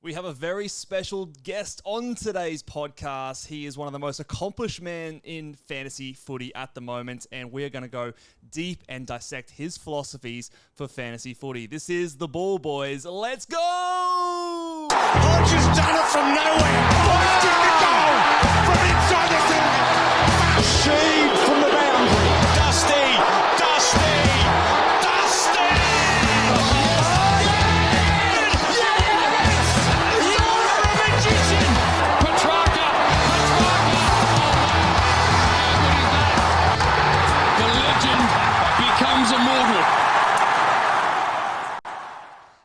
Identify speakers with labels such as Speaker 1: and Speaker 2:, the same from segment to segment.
Speaker 1: We have a very special guest on today's podcast. He is one of the most accomplished men in fantasy footy at the moment, and we're going to go deep and dissect his philosophies for fantasy footy. This is the Ball Boys. Let's go!
Speaker 2: Hodge has done it from nowhere. Busting the goal from inside the 30. Sheed from the boundary. Dusty.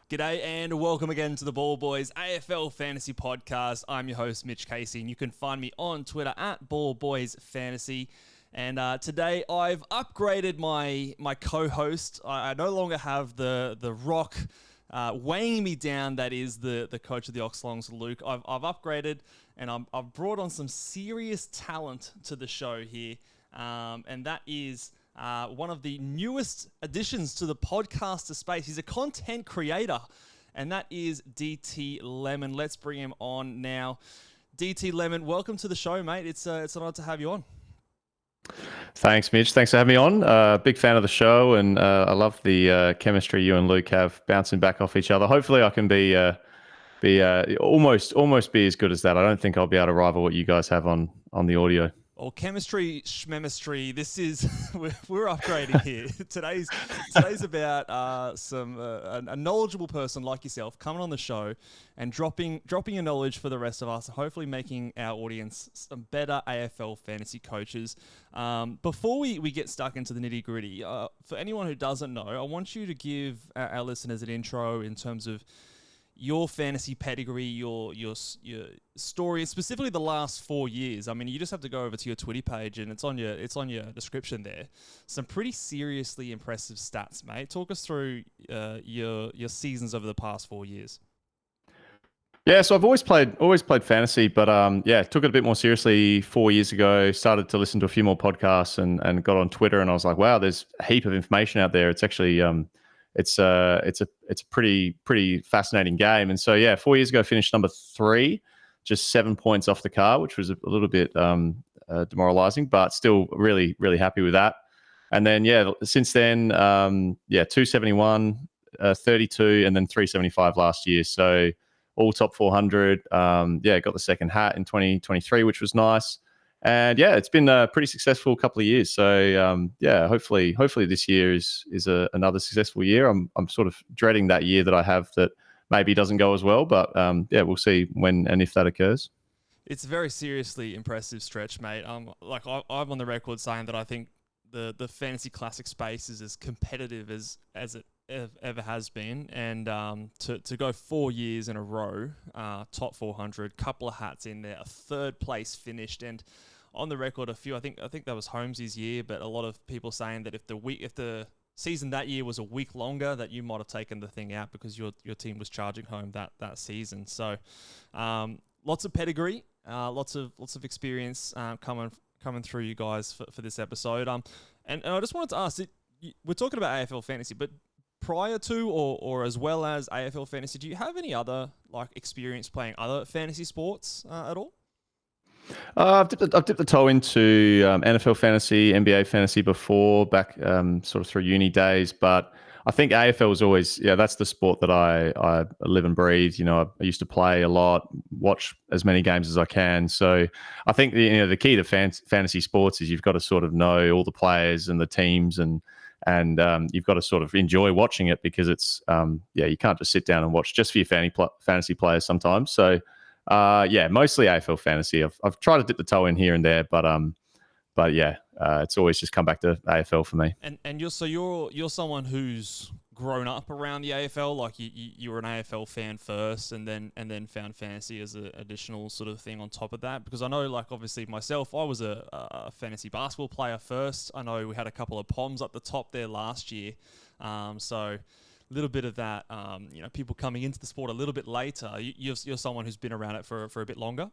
Speaker 1: G'day and welcome again to the Ball Boys AFL Fantasy Podcast. I'm your host, Mitch Casey, and you can find me on Twitter at Ball Boys Fantasy. And today I've upgraded my co-host. I no longer have the rock weighing me down. That is the coach of the Oxlongs, Luke. I've upgraded and I've brought on some serious talent to the show here, and that is one of the newest additions to the podcaster space. He's a content creator, and that is DT Lemon. Let's bring him on now. DT Lemon, welcome to the show, mate. It's an honor to have you on.
Speaker 3: Thanks, Mitch. Thanks for having me on. Big fan of the show, and I love the chemistry you and Luke have bouncing back off each other. Hopefully, I can be almost be as good as that. I don't think I'll be able to rival what you guys have on the audio.
Speaker 1: Or chemistry, schmemistry. This is we're upgrading here. Today's about a knowledgeable person like yourself coming on the show and dropping your knowledge for the rest of us. Hopefully, making our audience some better AFL fantasy coaches. Before we get stuck into the nitty gritty, for anyone who doesn't know, I want you to give our listeners an intro in terms of your fantasy pedigree, your story, specifically the last 4 years. I mean, you just have to go over to your Twitter page and it's on your description there. Some pretty seriously impressive stats, mate. Talk us through your seasons over the past 4 years.
Speaker 3: Yeah, so I've always played fantasy, but took it a bit more seriously 4 years ago. Started to listen to a few more podcasts and got on Twitter, and I was like, wow, there's a heap of information out there. It's actually it's a pretty fascinating game. And so 4 years ago, I finished number 3, just 7 points off the car, which was a little bit demoralizing, but still really, really happy with that. And then since then, 271, 32, and then 375 last year. So all top 400. Got the second hat in 2023, which was nice. And it's been a pretty successful couple of years. So hopefully this year is another successful year. I'm sort of dreading that year that I have that maybe doesn't go as well, but we'll see when and if that occurs.
Speaker 1: It's a very seriously impressive stretch, mate. I'm on the record saying that I think the fantasy classic space is as competitive as it ever has been, and to go 4 years in a row, top 400, couple of hats in there, a third place finished, and on the record, I think that was Holmes' year, but a lot of people saying that if the season that year was a week longer, that you might have taken the thing out because your team was charging home that season. So lots of pedigree, lots of experience coming through you guys for this episode. And I just wanted to ask, we're talking about AFL Fantasy, but prior to or as well as AFL Fantasy, do you have any other experience playing other fantasy sports at all?
Speaker 3: I've dipped the toe into NFL fantasy, NBA fantasy before, back sort of through uni days. But I think AFL was always, that's the sport that I live and breathe. You know, I used to play a lot, watch as many games as I can. So I think the key to fantasy sports is you've got to sort of know all the players and the teams, and you've got to sort of enjoy watching it, because it's you can't just sit down and watch just for your fantasy players sometimes. So mostly AFL fantasy. I've tried to dip the toe in here and there, but it's always just come back to AFL for me.
Speaker 1: And you're someone who's grown up around the AFL, like you were an AFL fan first, and then found fantasy as an additional sort of thing on top of that. Because I know, obviously myself, I was a fantasy basketball player first. I know we had a couple of POMs up the top there last year, so a little bit of that, people coming into the sport a little bit later. You're someone who's been around it for a bit longer.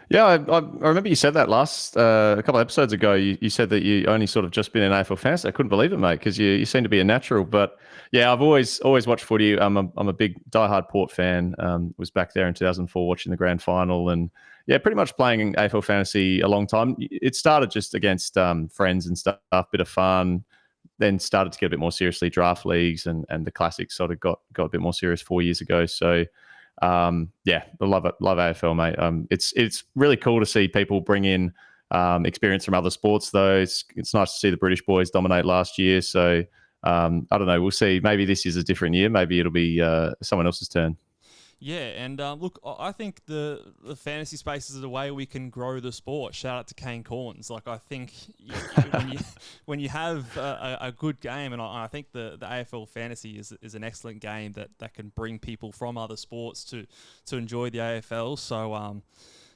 Speaker 3: Yeah, I remember you said that last a couple of episodes ago. You said that you only sort of just been in AFL Fantasy. I couldn't believe it, mate, because you seem to be a natural. But yeah, I've always watched footy. I'm a big diehard Port fan. Was back there in 2004 watching the grand final, and yeah, pretty much playing AFL Fantasy a long time. It started just against friends and stuff, bit of fun. Then started to get a bit more seriously, draft leagues and the classics sort of got a bit more serious 4 years ago. So yeah, I love it. Love AFL, mate. It's really cool to see people bring in experience from other sports, though. It's nice to see the British boys dominate last year. So I don't know. We'll see. Maybe this is a different year. Maybe it'll be someone else's turn.
Speaker 1: Yeah, and look, I think the fantasy space is a way we can grow the sport. Shout out to Kane Corns. Like, I think when you have a good game, and I think the AFL Fantasy is an excellent game that can bring people from other sports to enjoy the AFL. So,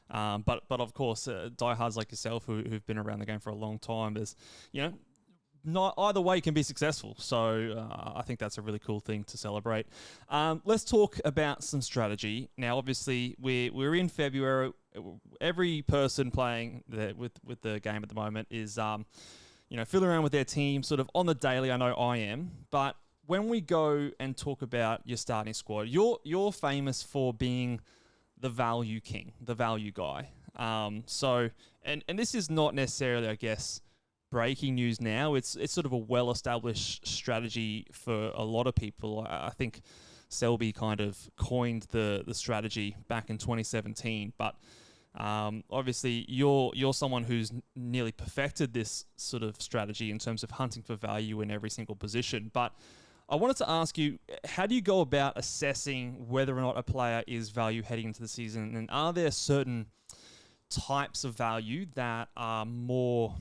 Speaker 1: but of course, diehards like yourself who've been around the game for a long time, there's, not either way can be successful. So I think that's a really cool thing to celebrate. Let's talk about some strategy. Now, obviously, we're in February. Every person playing with the game at the moment is, fiddling around with their team sort of on the daily. I know I am. But when we go and talk about your starting squad, you're famous for being the value king, the value guy. So this is not necessarily, I guess, breaking news now. It's sort of a well-established strategy for a lot of people. I think Selby kind of coined the strategy back in 2017, but obviously you're someone who's nearly perfected this sort of strategy in terms of hunting for value in every single position. But I wanted to ask you, how do you go about assessing whether or not a player is value heading into the season? And are there certain types of value that are more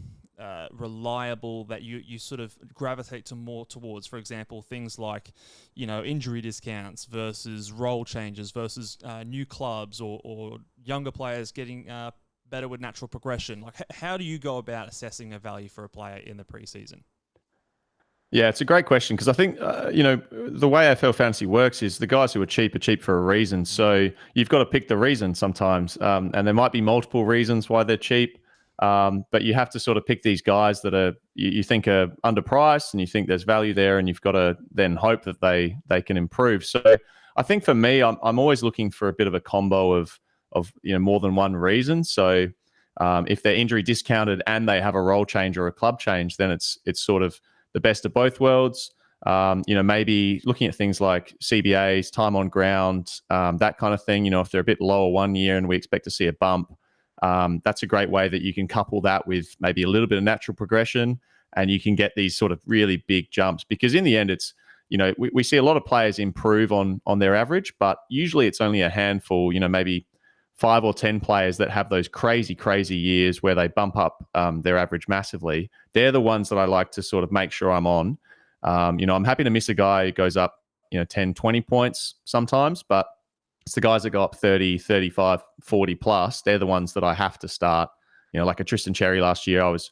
Speaker 1: reliable, that you sort of gravitate more towards? For example, things like, injury discounts versus role changes versus new clubs or younger players getting better with natural progression. Like, how do you go about assessing a value for a player in the preseason?
Speaker 3: Yeah, it's a great question because I think, the way AFL Fantasy works is the guys who are cheap for a reason. So you've got to pick the reason sometimes. And there might be multiple reasons why they're cheap. But you have to sort of pick these guys that are you think are underpriced and you think there's value there, and you've got to then hope that they can improve. So I think for me, I'm always looking for a bit of a combo of more than one reason. So if they're injury discounted and they have a role change or a club change, then it's sort of the best of both worlds. Maybe looking at things like CBAs, time on ground, that kind of thing. If they're a bit lower 1 year and we expect to see a bump, that's a great way that you can couple that with maybe a little bit of natural progression, and you can get these sort of really big jumps. Because in the end, it's, we see a lot of players improve on their average, but usually it's only a handful, maybe 5 or 10 players that have those crazy years where they bump up their average massively. They're the ones that I like to sort of make sure I'm on. I'm happy to miss a guy who goes up, 10, 20 points sometimes, but it's the guys that go up 30, 35, 40 plus. They're the ones that I have to start. Like a Tristan Cherry last year, I was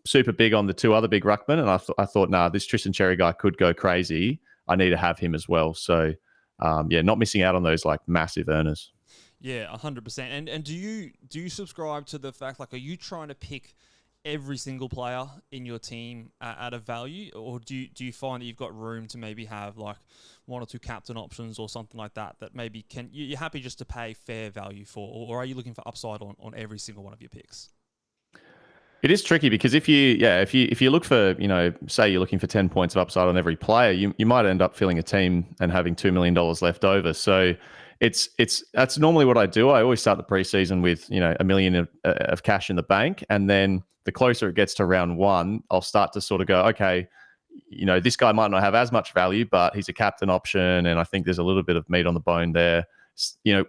Speaker 3: super big on the two other big ruckmen, and I thought, nah, this Tristan Cherry guy could go crazy. I need to have him as well. So, not missing out on those like massive earners.
Speaker 1: Yeah, 100%. And do you subscribe to the fact, like, are you trying to pick every single player in your team at a value, or do you find that you've got room to maybe have like one or two captain options or something like that maybe you're happy just to pay fair value for, or are you looking for upside on every single one of your picks?
Speaker 3: It is tricky because if you look for, say you're looking for 10 points of upside on every player, you might end up filling a team and having $2 million left over. So that's normally what I do. I always start the preseason with, $1 million of cash in the bank. And then the closer it gets to round one, I'll start to sort of go, okay, this guy might not have as much value, but he's a captain option. And I think there's a little bit of meat on the bone there.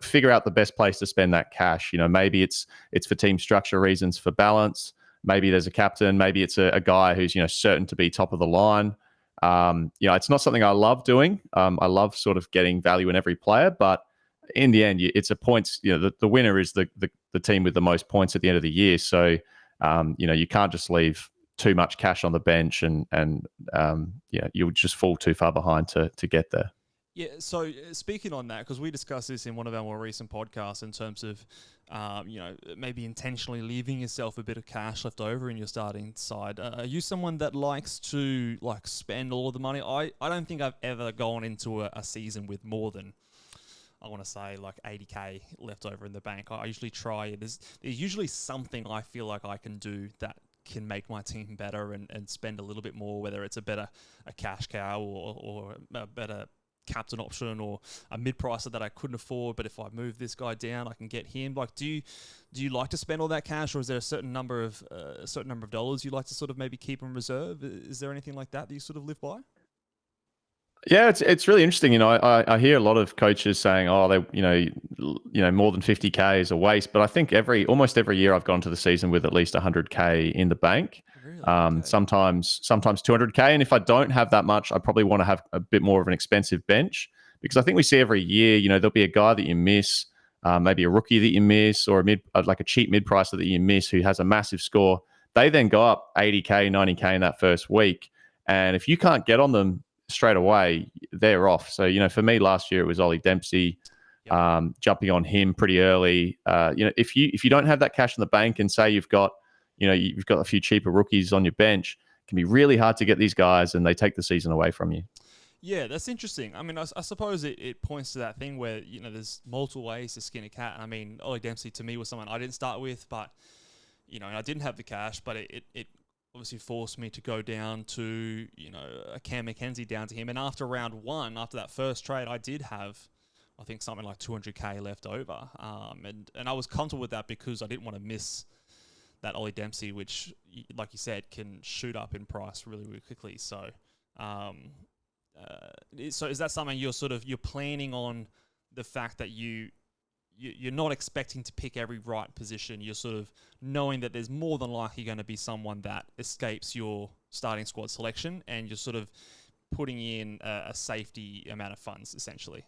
Speaker 3: Figure out the best place to spend that cash. Maybe it's for team structure reasons, for balance. Maybe there's a captain. Maybe it's a guy who's, certain to be top of the line. It's not something I love doing. I love sort of getting value in every player, but in the end, it's a points. The winner is the team with the most points at the end of the year. So, you can't just leave too much cash on the bench and you'll just fall too far behind to get there.
Speaker 1: Yeah, so speaking on that, because we discussed this in one of our more recent podcasts in terms of, maybe intentionally leaving yourself a bit of cash left over in your starting side. Are you someone that likes to spend all of the money? I don't think I've ever gone into a season with more than, I want to say, 80k left over in the bank. I usually try. There's usually something I feel like I can do that can make my team better and spend a little bit more, whether it's a cash cow or a better captain option or a mid-pricer that I couldn't afford, but if I move this guy down, I can get him. Do you like to spend all that cash, or is there a certain number of dollars you like to sort of maybe keep in reserve? Is there anything like that you sort of live by?
Speaker 3: Yeah, it's really interesting. I hear a lot of coaches saying, "Oh, they more than 50k is a waste." But I think almost every year I've gone to the season with at least 100k in the bank.
Speaker 1: Really? Okay.
Speaker 3: Sometimes 200k, and if I don't have that much, I probably want to have a bit more of an expensive bench, because I think we see every year, there'll be a guy that you miss, maybe a rookie that you miss, or a cheap mid pricer that you miss who has a massive score. They then go up 80k, 90k in that first week, and if you can't get on them straight away, they're off. So, for me last year, it was Ollie Dempsey. Yep. Jumping on him pretty early. If you don't have that cash in the bank and say you've got a few cheaper rookies on your bench, it can be really hard to get these guys, and they take the season away from you.
Speaker 1: Yeah, that's interesting. I mean, I suppose it points to that thing where, there's multiple ways to skin a cat. And I mean, Ollie Dempsey to me was someone I didn't start with, but, I didn't have the cash, but it obviously forced me to go down to, a Cam McKenzie down to him. And after round one, after that first trade, I did have, I think, something like 200k left over. And I was comfortable with that because I didn't want to miss that Ollie Dempsey, which, like you said, can shoot up in price really, really quickly. So, so is that something you're planning on, the fact that you're not expecting to pick every right position? You're sort of knowing that there's more than likely going to be someone that escapes your starting squad selection, and you're sort of putting in a safety amount of funds, essentially.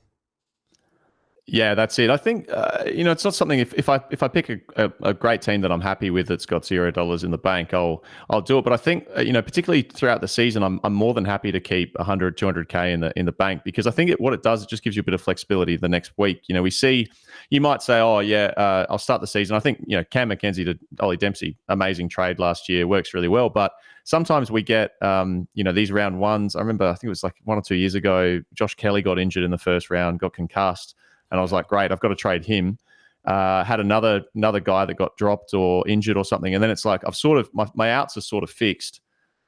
Speaker 3: Yeah, that's it. I think it's not something. If I pick a great team that I'm happy with that's got $0 in the bank, I'll do it. But I think particularly throughout the season, I'm more than happy to keep 100, 200k in the bank, because I think what it does, it just gives you a bit of flexibility the next week. We see, you might say, oh yeah, I'll start the season. I think Cam McKenzie to Ollie Dempsey, amazing trade last year, works really well. But sometimes we get these round ones. I remember, I think it was like 1 or 2 years ago, Josh Kelly got injured in the first round, got concussed. And I was like, great, I've got to trade him. Had another guy that got dropped or injured or something. And then it's like, I've sort of, my outs are sort of fixed.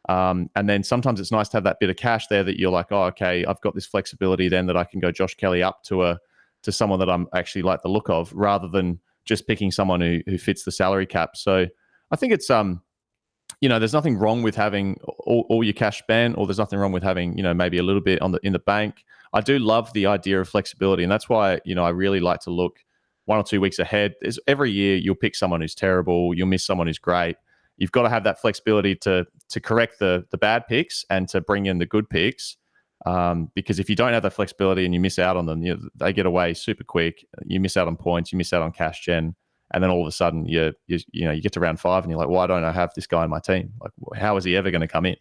Speaker 3: And then sometimes it's nice to have that bit of cash there that you're like, oh, okay, I've got this flexibility then that I can go Josh Kelly up to someone that I'm actually like the look of, rather than just picking someone who fits the salary cap. So I think it's, there's nothing wrong with having all your cash spent, or there's nothing wrong with having, maybe a little bit in the bank. I do love the idea of flexibility, and that's why, I really like to look 1 or 2 weeks ahead. Every year you'll pick someone who's terrible, you'll miss someone who's great. You've got to have that flexibility to correct the bad picks and to bring in the good picks. Because if you don't have that flexibility and you miss out on them, they get away super quick. You miss out on points, you miss out on cash gen. And then all of a sudden, you get to round 5 and you're like, why don't I have this guy in my team? Like, how is he ever going to come in?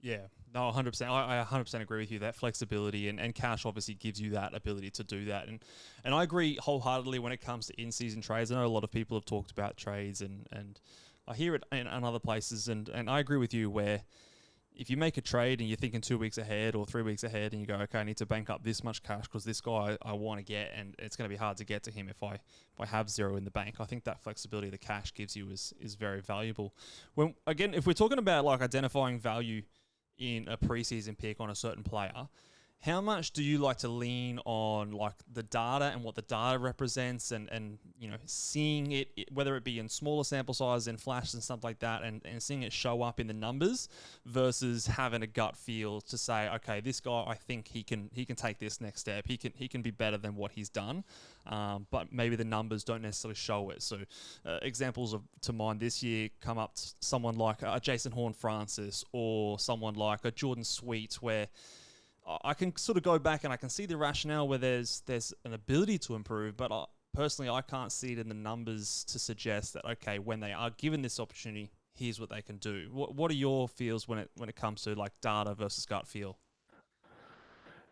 Speaker 1: Yeah, no, 100%. I 100% agree with you. That flexibility and cash obviously gives you that ability to do that. And I agree wholeheartedly when it comes to in-season trades. I know a lot of people have talked about trades, and I hear it in other places. And I agree with you where if you make a trade and you're thinking 2 weeks ahead or 3 weeks ahead, and you go, okay, I need to bank up this much cash because this guy I want to get, and it's going to be hard to get to him if I have zero in the bank. I think that flexibility the cash gives you is very valuable. When again, if we're talking about like identifying value in a preseason pick on a certain player, how much do you like to lean on like the data and what the data represents, and seeing it, whether it be in smaller sample size and flashes and stuff like that, and seeing it show up in the numbers, versus having a gut feel to say, okay, this guy, I think he can take this next step. He can be better than what he's done, but maybe the numbers don't necessarily show it. So examples to mind this year come up someone like a Jason Horn-Francis, or someone like a Jordan Sweet, where I can sort of go back and I can see the rationale where there's an ability to improve, but personally, I can't see it in the numbers to suggest that, okay, when they are given this opportunity, here's what they can do. What are your feels when it comes to like data versus gut feel?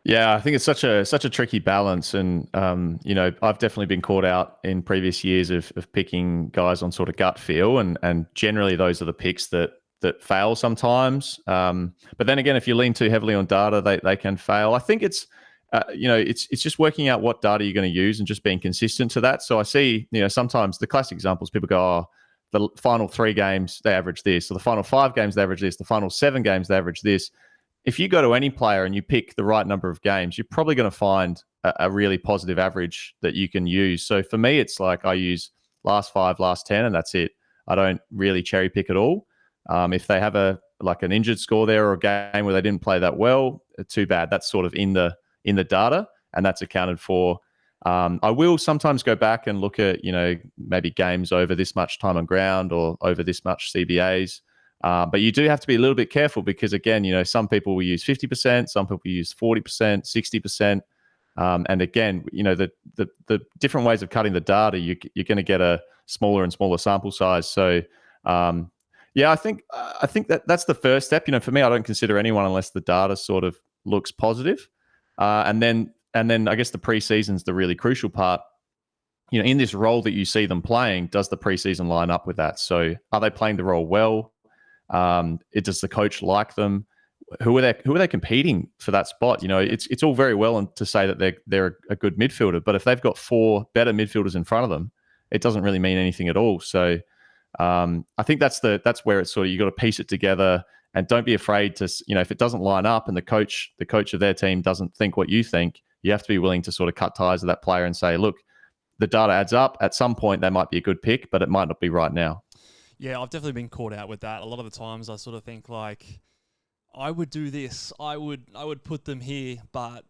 Speaker 3: Yeah, I think it's such a tricky balance, and I've definitely been caught out in previous years of picking guys on sort of gut feel, and generally those are the picks that fail sometimes. But then again, if you lean too heavily on data, they can fail. I think it's just working out what data you're going to use and just being consistent to that. So I see, sometimes the classic examples, people go, oh, the final 3 games they average this, or the final 5 games they average this, the final 7 games they average this. If you go to any player and you pick the right number of games, you're probably going to find a really positive average that you can use. So for me, it's like I use last 5, last 10, and that's it. I don't really cherry pick at all. If they have an injured score there or a game where they didn't play that well, too bad. That's sort of in the data, and that's accounted for. I will sometimes go back and look at, maybe games over this much time on ground or over this much CBAs. But you do have to be a little bit careful because, again, some people will use 50%, some people use 40%, 60%. And again, the different ways of cutting the data, you're going to get a smaller and smaller sample size. So, I think that's the first step. For me, I don't consider anyone unless the data sort of looks positive. And then I guess the preseason's the really crucial part. In this role that you see them playing, does the preseason line up with that? So are they playing the role well? Does the coach like them? Who are they competing for that spot? It's all very well to say that they're a good midfielder, but if they've got 4 better midfielders in front of them, it doesn't really mean anything at all. So I think that's where it's sort of, you got to piece it together, and don't be afraid to, if it doesn't line up and the coach of their team doesn't think what you think, you have to be willing to sort of cut ties with that player and say, look, the data adds up. At some point, they might be a good pick, but it might not be right now.
Speaker 1: Yeah, I've definitely been caught out with that. A lot of the times I sort of think like, I would do this, I would put them here, but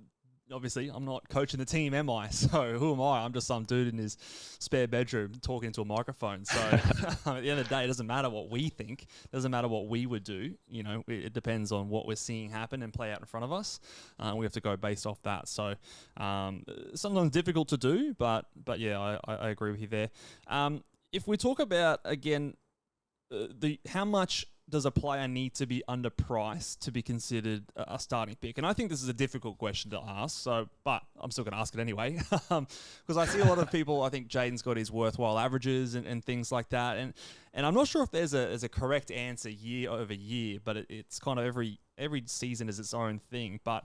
Speaker 1: obviously I'm not coaching the team, am I? So who am I? I'm just some dude in his spare bedroom talking into a microphone. So at the end of the day, it doesn't matter what we think. It doesn't matter what we would do. It depends on what we're seeing happen and play out in front of us. We have to go based off that. So sometimes difficult to do, but yeah, I agree with you there. If we talk about, again, how much does a player need to be underpriced to be considered a starting pick? And I think this is a difficult question to ask, but I'm still going to ask it anyway. Because I see a lot of people, I think Jaden's got his worthwhile averages and things like that. And I'm not sure if there's a correct answer year over year, but it's kind of every season is its own thing. But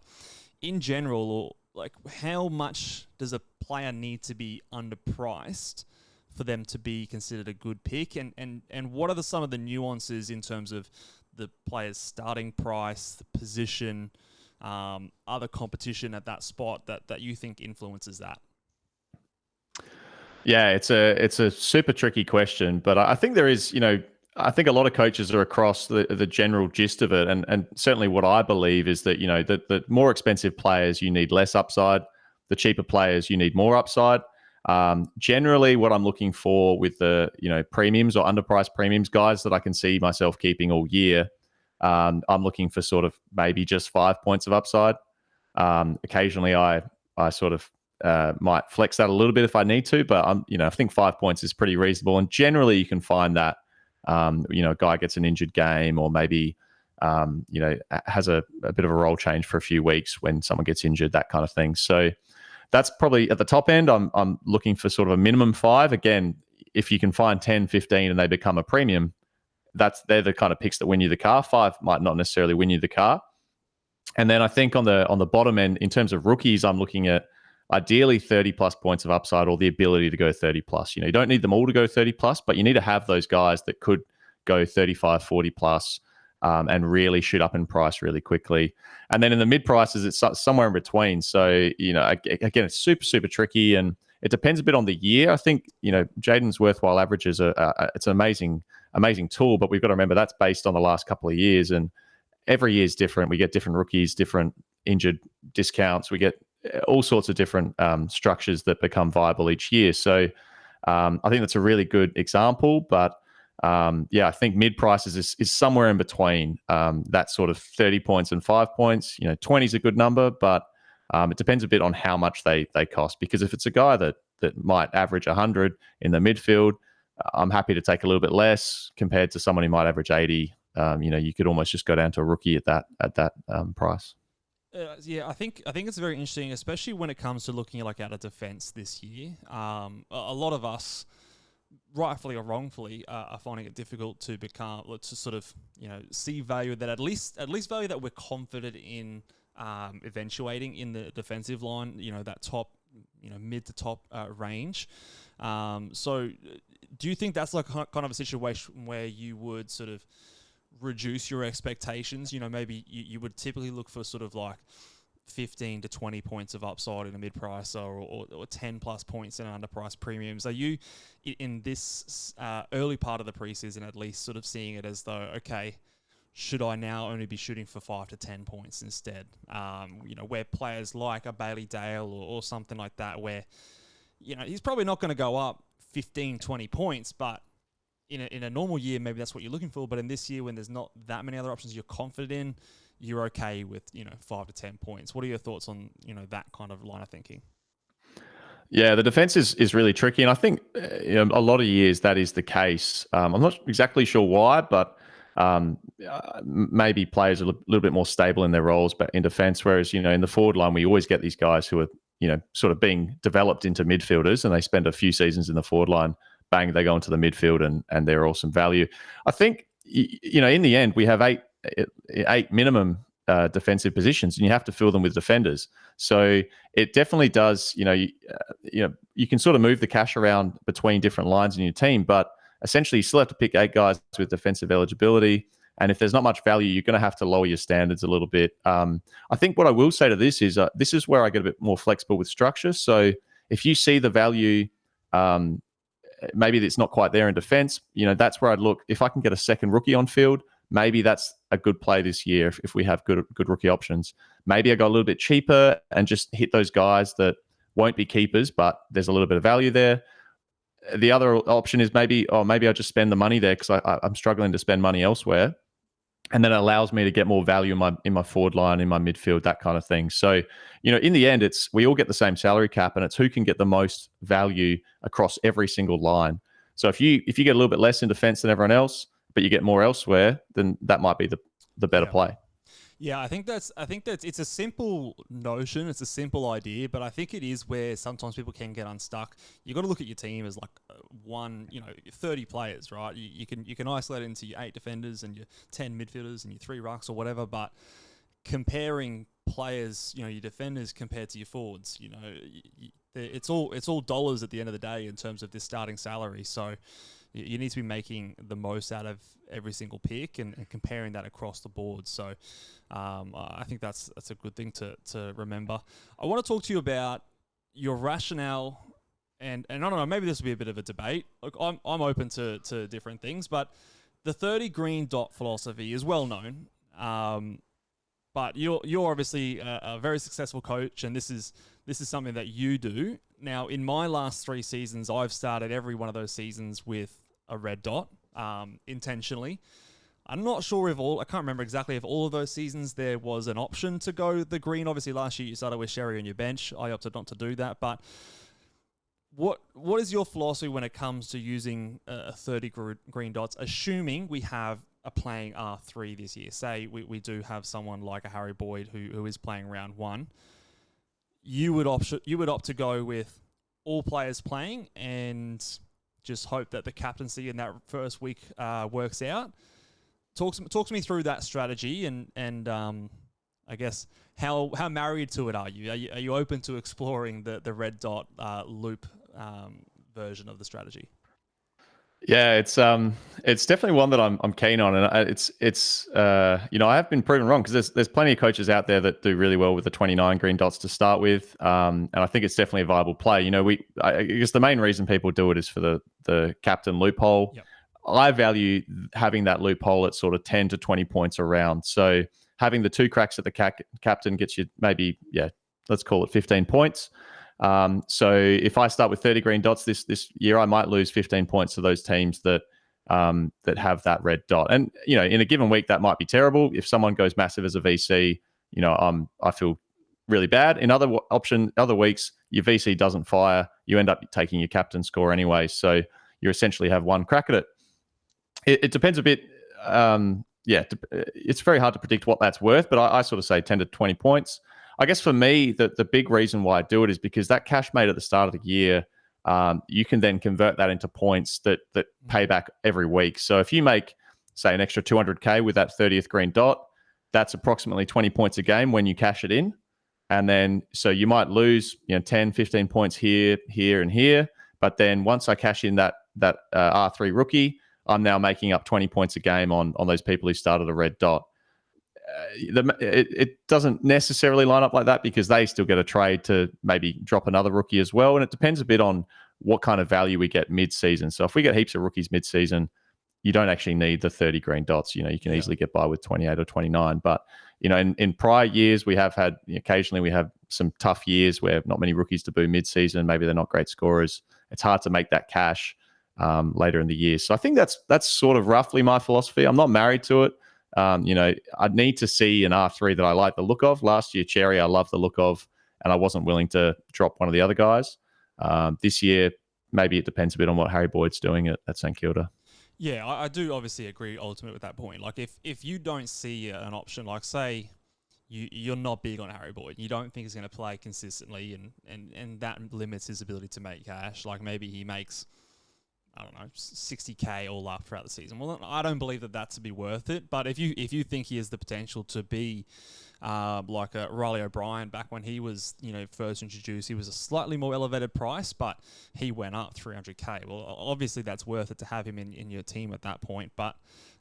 Speaker 1: in general, like, how much does a player need to be underpriced for them to be considered a good pick, and what are some of the nuances in terms of the player's starting price, the position, other competition at that spot that you think influences that?
Speaker 3: Yeah, it's a super tricky question, but I think there is, I think a lot of coaches are across the general gist of it, and certainly what I believe is that the more expensive players, you need less upside. The cheaper players, you need more upside. Generally, what I'm looking for with the premiums or underpriced premiums, guys that I can see myself keeping all year, I'm looking for sort of maybe just 5 points of upside. Occasionally, I sort of might flex that a little bit if I need to, but I think 5 points is pretty reasonable. And generally, you can find that a guy gets an injured game, or maybe has a bit of a role change for a few weeks when someone gets injured, that kind of thing. So that's probably at the top end. I'm looking for sort of a minimum 5. Again, if you can find 10, 15 and they become a premium, they're the kind of picks that win you the car. 5 might not necessarily win you the car. And then I think on the bottom end, in terms of rookies, I'm looking at ideally 30 plus points of upside, or the ability to go 30 plus. You don't need them all to go 30 plus, but you need to have those guys that could go 35, 40 plus. And really shoot up in price really quickly. And then in the mid prices, it's somewhere in between. So, again, it's super, super tricky, and it depends a bit on the year. I think, Jaden's worthwhile averages it's an amazing tool, but we've got to remember that's based on the last couple of years, and every year is different. We get different rookies, different injured discounts. We get all sorts of different structures that become viable each year. So I think that's a really good example, but I think mid prices is somewhere in between that sort of 30 points and 5 points. 20 is a good number, but it depends a bit on how much they cost. Because if it's a guy that might average 100 in the midfield, I'm happy to take a little bit less compared to someone who might average 80. You could almost just go down to a rookie at that price.
Speaker 1: Yeah, I think it's very interesting, especially when it comes to looking like at a defense this year. A lot of us, rightfully or wrongfully, are finding it difficult to to sort of see value that at least value that we're confident in eventuating in the defensive line. That top, mid to top range. So, do you think that's like kind of a situation where you would sort of reduce your expectations? Maybe you would typically look for sort of like 15 to 20 points of upside in a mid-pricer or 10 plus points in underpriced premiums. Are you in this early part of the preseason at least sort of seeing it as though, okay, should I now only be shooting for 5 to 10 points instead? Where players like a Bailey Dale or something like that, where, he's probably not going to go up 15, 20 points, but in a normal year, maybe that's what you're looking for. But in this year, when there's not that many other options you're confident in, you're okay with 5 to 10 points. What are your thoughts on that kind of line of thinking?
Speaker 3: Yeah, the defense is really tricky, and I think a lot of years that is the case. I'm not exactly sure why, but maybe players are a little bit more stable in their roles, but in defense, whereas in the forward line we always get these guys who are sort of being developed into midfielders, and they spend a few seasons in the forward line. Bang, they go into the midfield and they're awesome value. I think in the end we have eight minimum defensive positions, and you have to fill them with defenders. So it definitely does. You can sort of move the cash around between different lines in your team, but essentially you still have to pick 8 guys with defensive eligibility. And if there's not much value, you're going to have to lower your standards a little bit. I think what I will say to this is where I get a bit more flexible with structure. So if you see the value, maybe it's not quite there in defense, that's where I'd look. If I can get a second rookie on field, maybe that's a good play this year if we have good rookie options. Maybe I go a little bit cheaper and just hit those guys that won't be keepers, but there's a little bit of value there. The other option is maybe I just spend the money there because I'm struggling to spend money elsewhere. And then it allows me to get more value in my forward line, in my midfield, that kind of thing. So, in the end, we all get the same salary cap, and it's who can get the most value across every single line. So if you get a little bit less in defense than everyone else, but you get more elsewhere, then that might be the better play.
Speaker 1: Yeah, I think that's it's a simple notion, it's a simple idea, but I think it is where sometimes people can get unstuck. You got to look at your team as like 30 players, right? You can isolate it into your 8 defenders and your 10 midfielders and your 3 rucks or whatever, but comparing players, your defenders compared to your forwards, it's all dollars at the end of the day in terms of this starting salary. So you need to be making the most out of every single pick and comparing that across the board. So I think that's a good thing to remember. I want to talk to you about your rationale, and I don't know, maybe this will be a bit of a debate. Look, I'm open to different things, but the 30 green dot philosophy is well known. But you're obviously a very successful coach, and this is something that you do. Now, in my last 3 seasons, I've started every one of those seasons with a red dot, intentionally. I'm not sure I can't remember exactly if all of those seasons there was an option to go the green. Obviously, last year you started with Sherry on your bench. I opted not to do that. But what is your philosophy when it comes to using 30 green dots, assuming we have a playing R3 this year? Say we do have someone like a Harry Boyd who is playing round 1. You would opt to go with all players playing and just hope that the captaincy in that first week works out. Talk to me through that strategy and I guess how married to it are you? Are you open to exploring the red dot loop version of the strategy?
Speaker 3: Yeah, it's definitely one that I'm keen on, and it's I have been proven wrong because there's plenty of coaches out there that do really well with the 29 green dots to start with, and I think it's definitely a viable play. I guess the main reason people do it is for the captain loophole.
Speaker 1: Yep.
Speaker 3: I value having that loophole at sort of 10 to 20 points a round. So having the 2 cracks at the captain gets you maybe, let's call it 15 points. So if I start with 30 green dots this year, I might lose 15 points to those teams that have that red dot. And, in a given week, that might be terrible. If someone goes massive as a VC, I feel really bad. In other weeks, your VC doesn't fire. You end up taking your captain score anyway. So you essentially have 1 crack at it. It depends a bit. it's very hard to predict what that's worth, but I sort of say 10 to 20 points. I guess for me, the big reason why I do it is because that cash made at the start of the year, you can then convert that into points that pay back every week. So if you make, say, an extra 200K with that 30th green dot, that's approximately 20 points a game when you cash it in. And then, so you might lose, 10, 15 points here, and here. But then once I cash in that R3 rookie, I'm now making up 20 points a game on those people who started a red dot. It doesn't necessarily line up like that because they still get a trade to maybe drop another rookie as well. And it depends a bit on what kind of value we get mid-season. So if we get heaps of rookies mid-season, you don't actually need the 30 green dots. You can easily get by with 28 or 29. But, in prior years, we have had, occasionally we have some tough years where not many rookies debut mid-season. Maybe they're not great scorers. It's hard to make that cash later in the year. So I think that's sort of roughly my philosophy. I'm not married to it. I'd need to see an R3 that I like the look of. Last year, Cherry, I loved the look of, and I wasn't willing to drop one of the other guys. This year, maybe it depends a bit on what Harry Boyd's doing at St Kilda.
Speaker 1: Yeah, I do obviously agree ultimately with that point. Like if you don't see an option, like say you're not big on Harry Boyd, you don't think he's going to play consistently and that limits his ability to make cash. Like maybe he makes, I don't know, 60K all up throughout the season. Well, I don't believe that to be worth it. But if you think he has the potential to be like a Riley O'Brien back when he was, first introduced, he was a slightly more elevated price, but he went up 300K. Well, obviously that's worth it to have him in your team at that point. But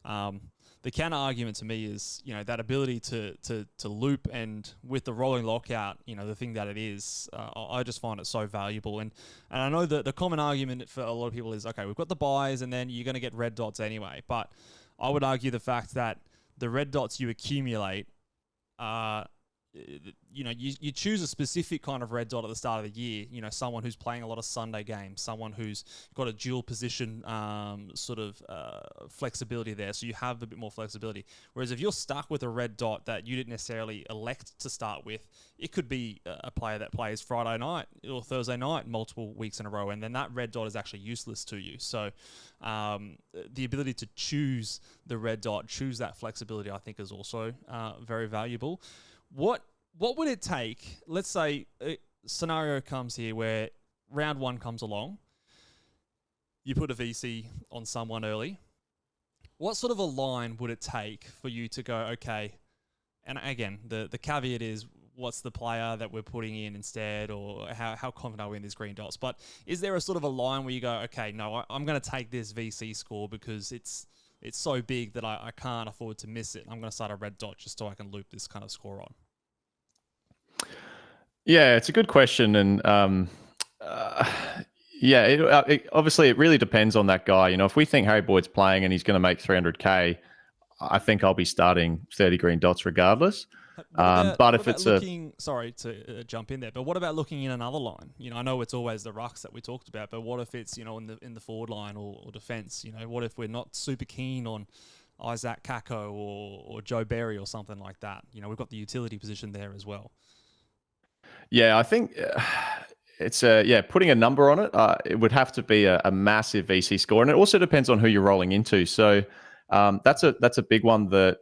Speaker 1: the counter argument to me is, that ability to loop, and with the rolling lockout, the thing that it is, I just find it so valuable. And I know that the common argument for a lot of people is, okay, we've got the buys and then you're going to get red dots anyway. But I would argue the fact that the red dots you accumulate, you choose a specific kind of red dot at the start of the year, someone who's playing a lot of Sunday games, someone who's got a dual position flexibility there, so you have a bit more flexibility. Whereas if you're stuck with a red dot that you didn't necessarily elect to start with, it could be a player that plays Friday night or Thursday night multiple weeks in a row, and then that red dot is actually useless to you. So the ability to choose the red dot, choose that flexibility, I think is also very valuable. What would it take? Let's say a scenario comes here where round one comes along. You put a VC on someone early. What sort of a line would it take for you to go, okay, and again, the caveat is what's the player that we're putting in instead, or how confident are we in these green dots? But is there a sort of a line where you go, okay, no, I'm going to take this VC score because it's so big that I can't afford to miss it. I'm going to start a red dot just so I can loop this kind of score on.
Speaker 3: Yeah, it's a good question. And obviously it really depends on that guy. If we think Harry Boyd's playing and he's going to make 300K, I think I'll be starting 30 green dots regardless. Sorry
Speaker 1: to jump in there, but what about looking in another line? I know it's always the rucks that we talked about, but what if it's, in the forward line or defense? What if we're not super keen on Isaac Kako or Joe Berry or something like that? We've got the utility position there as well.
Speaker 3: Yeah, I think it's putting a number on it. It would have to be a massive VC score, and it also depends on who you're rolling into. So that's a big one. That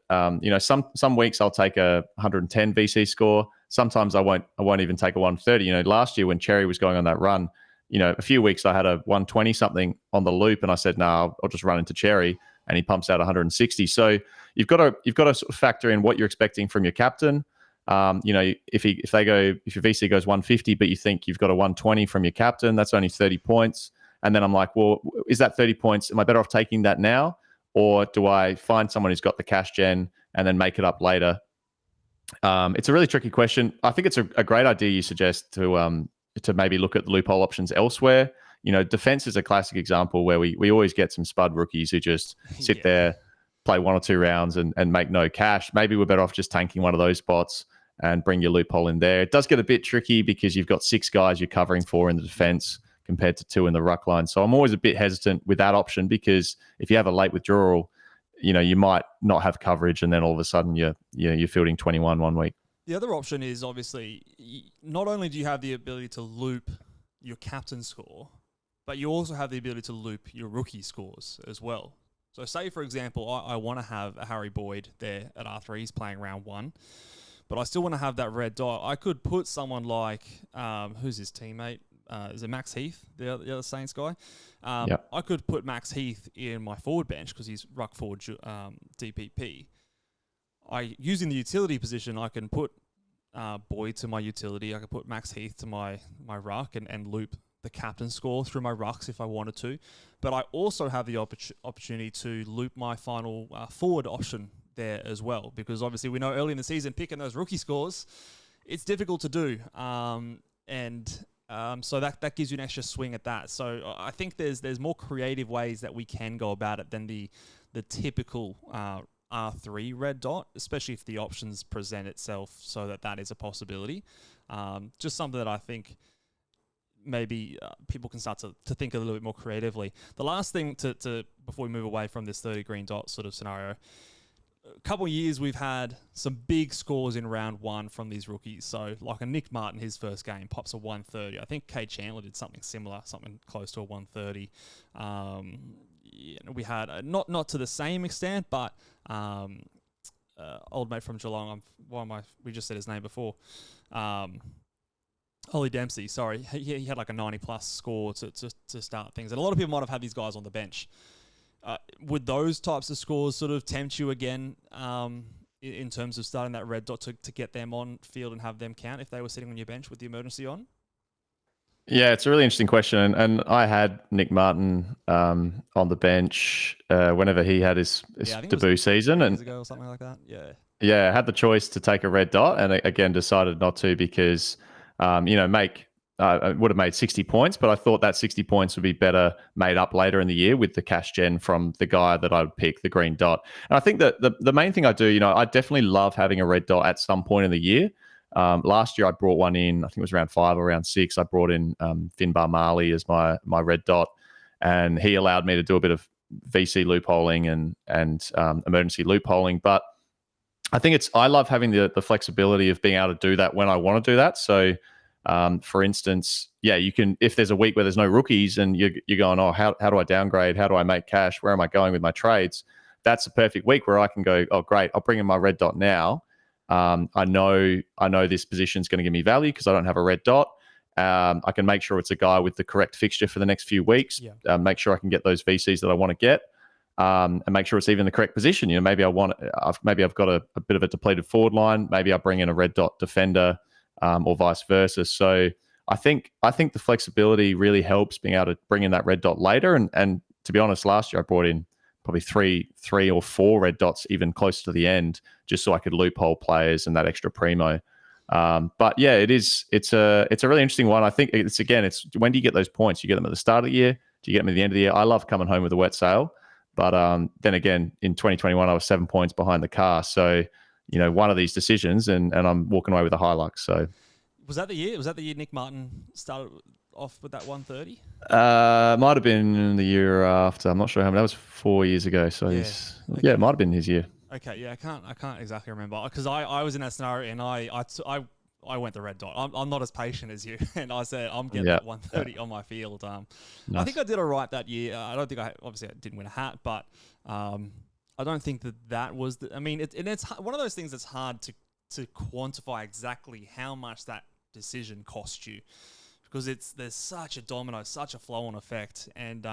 Speaker 3: some weeks I'll take a 110 VC score. Sometimes I won't even take a 130. Last year when Cherry was going on that run, a few weeks I had a 120 something on the loop, and I said, no, I'll just run into Cherry, and he pumps out 160. So you've got to sort of factor in what you're expecting from your captain. If your VC goes 150, but you think you've got a 120 from your captain, that's only 30 points. And then I'm like, well, is that 30 points? Am I better off taking that now? Or do I find someone who's got the cash gen and then make it up later? It's a really tricky question. I think it's a great idea you suggest to maybe look at loophole options elsewhere. Defense is a classic example where we always get some spud rookies who just sit there, play one or two rounds and make no cash. Maybe we're better off just tanking one of those spots and bring your loophole in there. It does get a bit tricky because you've got 6 guys you're covering for in the defense compared to 2 in the ruck line. So I'm always a bit hesitant with that option because if you have a late withdrawal, you might not have coverage and then all of a sudden you're fielding 21 one week.
Speaker 1: The other option is obviously not only do you have the ability to loop your captain score, but you also have the ability to loop your rookie scores as well. So say, for example, I want to have a Harry Boyd there at R3. He's playing round 1. But I still want to have that red dot. I could put someone like, who's his teammate? Is it Max Heath, the other Saints guy? I could put Max Heath in my forward bench because he's ruck forward DPP. Using the utility position, I can put Boyd to my utility. I could put Max Heath to my ruck and loop the captain score through my rucks if I wanted to. But I also have the opportunity to loop my final forward option there as well, because obviously we know early in the season picking those rookie scores, it's difficult to do. So that gives you an extra swing at that. So I think there's more creative ways that we can go about it than the typical R3 red dot, especially if the options present itself so that is a possibility. Just something that I think maybe people can start to think a little bit more creatively. The last thing to before we move away from this 30 green dot sort of scenario, a couple of years we've had some big scores in round 1 from these rookies. So like a Nick Martin, his first game pops a 130. I think Kate Chandler did something similar, something close to a 130. We had not to the same extent, but old mate from Geelong. We just said his name before. Ollie Dempsey. Sorry, he had like a 90+ score to start things, and a lot of people might have had these guys on the bench. Would those types of scores sort of tempt you again in terms of starting that red dot to get them on field and have them count if they were sitting on your bench with the emergency on?
Speaker 3: Yeah, it's a really interesting question. And I had Nick Martin on the bench whenever he had his debut season.
Speaker 1: Years ago or something like that. Yeah.
Speaker 3: Yeah, I had the choice to take a red dot and again decided not to because, I would have made 60 points, but I thought that 60 points would be better made up later in the year with the cash gen from the guy that I would pick, the green dot. And I think that the main thing I do, I definitely love having a red dot at some point in the year. Last year I brought one in, I think it was round 5 or round 6. I brought in Finbar Marley as my red dot, and he allowed me to do a bit of VC loopholing and emergency loopholing. But I think I love having the flexibility of being able to do that when I want to do that. So for instance, you can, if there's a week where there's no rookies and you're going, oh, how do I downgrade? How do I make cash? Where am I going with my trades? That's a perfect week where I can go, oh, great, I'll bring in my red dot now. I know this position is going to give me value because I don't have a red dot. I can make sure it's a guy with the correct fixture for the next few weeks. Make sure I can get those VCs that I want to get, and make sure it's even the correct position. Maybe I've got a bit of a depleted forward line. Maybe I bring in a red dot defender, or vice versa. So I think the flexibility really helps being able to bring in that red dot later. And to be honest, last year I brought in probably three or four red dots even close to the end, just so I could loophole players and that extra primo. But yeah, it's a really interesting one. I think it's when do you get those points? You get them at the start of the year? Do you get them at the end of the year? I love coming home with a wet sail, but then again, in 2021, I was 7 points behind the car. So, one of these decisions and I'm walking away with a Hilux. So
Speaker 1: was that the year? Was that the year Nick Martin started off with that 130?
Speaker 3: Might have been the year after. I'm not sure how many. That was 4 years ago. So it might have been his year.
Speaker 1: Okay, yeah, I can't exactly remember because I was in that scenario and I went the red dot. I'm not as patient as you, and I said I'm getting that 130 on my field. Nice. I think I did all right that year. I don't think I didn't win a hat, but I don't think that was. It's one of those things that's hard to quantify exactly how much that decision cost you, because there's such a domino, such a flow-on effect, and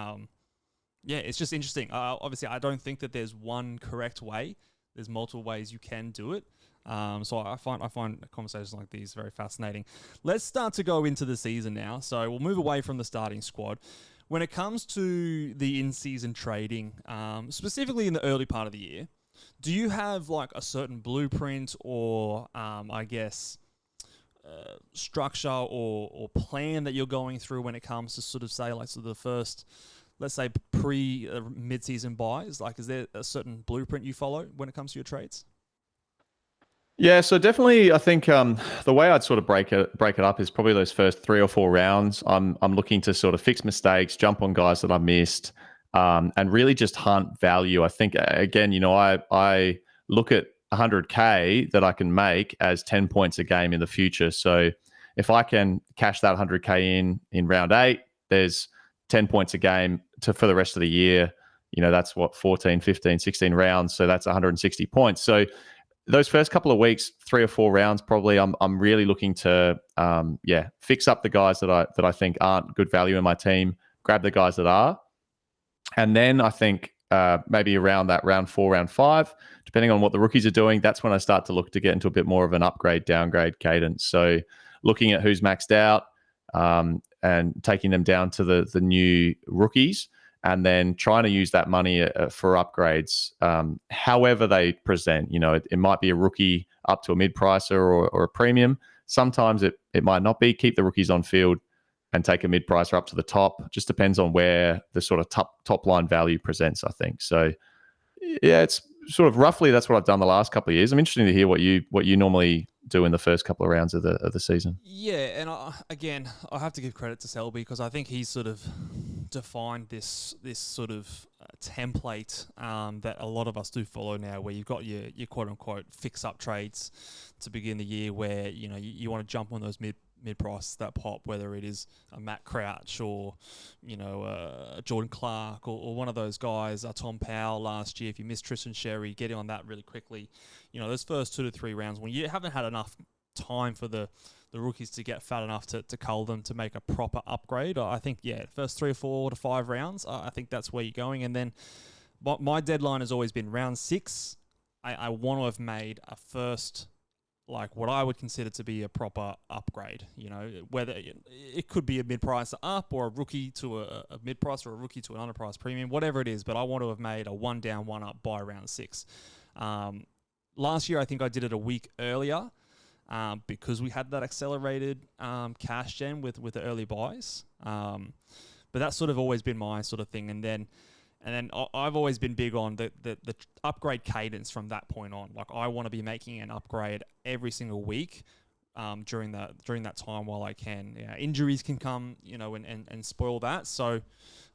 Speaker 1: it's just interesting. Obviously, I don't think that there's one correct way. There's multiple ways you can do it. So I find conversations like these very fascinating. Let's start to go into the season now. So we'll move away from the starting squad. When it comes to the in-season trading, specifically in the early part of the year, do you have like a certain blueprint or structure or plan that you're going through when it comes to sort of say like the first, let's say mid-season buys? Like, is there a certain blueprint you follow when it comes to your trades?
Speaker 3: Yeah, so definitely, I think the way I'd sort of break it up is probably those first 3 or 4 rounds. I'm looking to sort of fix mistakes, jump on guys that I missed, and really just hunt value. I think again, I look at 100K that I can make as 10 points a game in the future. So if I can cash that 100K in round 8, there's 10 points a game for the rest of the year. that's what, 14, 15, 16 rounds. So that's 160 points. So those first couple of weeks, 3 or 4 rounds, probably I'm really looking to, fix up the guys that I think aren't good value in my team, grab the guys that are. And then I think maybe around that round 4, round 5, depending on what the rookies are doing, that's when I start to look to get into a bit more of an upgrade, downgrade cadence. So looking at who's maxed out and taking them down to the new rookies, and then trying to use that money for upgrades, however they present. It might be a rookie up to a mid-pricer or a premium. Sometimes it might not be. Keep the rookies on field and take a mid-pricer up to the top. Just depends on where the sort of top line value presents, I think. So, yeah, it's sort of roughly that's what I've done the last couple of years. I'm interested to hear what you normally do in the first couple of rounds of the season.
Speaker 1: Yeah, and I have to give credit to Selby, because I think he's sort of defined this sort of template that a lot of us do follow now, where you've got your quote unquote fix up trades to begin the year, where you want to jump on those mid-price that pop, whether it is a Matt Crouch or Jordan Clark or one of those guys, Tom Powell last year. If you missed Tristan Sherry, getting on that really quickly. Those first 2 to 3 rounds, when you haven't had enough time for the rookies to get fat enough to cull them to make a proper upgrade, I think, first 3 or 4 to 5 rounds, I think that's where you're going. And then my deadline has always been round 6. I want to have made a first, like what I would consider to be a proper upgrade. Whether it could be a mid-pricer up or a rookie to a mid-price or a rookie to an underpriced premium, whatever it is, but I want to have made a 1 down, 1 up by round 6. Last year, I think I did it a week earlier because we had that accelerated cash gen with the early buys. But that's sort of always been my sort of thing. And then I've always been big on the upgrade cadence from that point on. Like, I want to be making an upgrade every single week during that time while I can. Injuries can come, and spoil that. So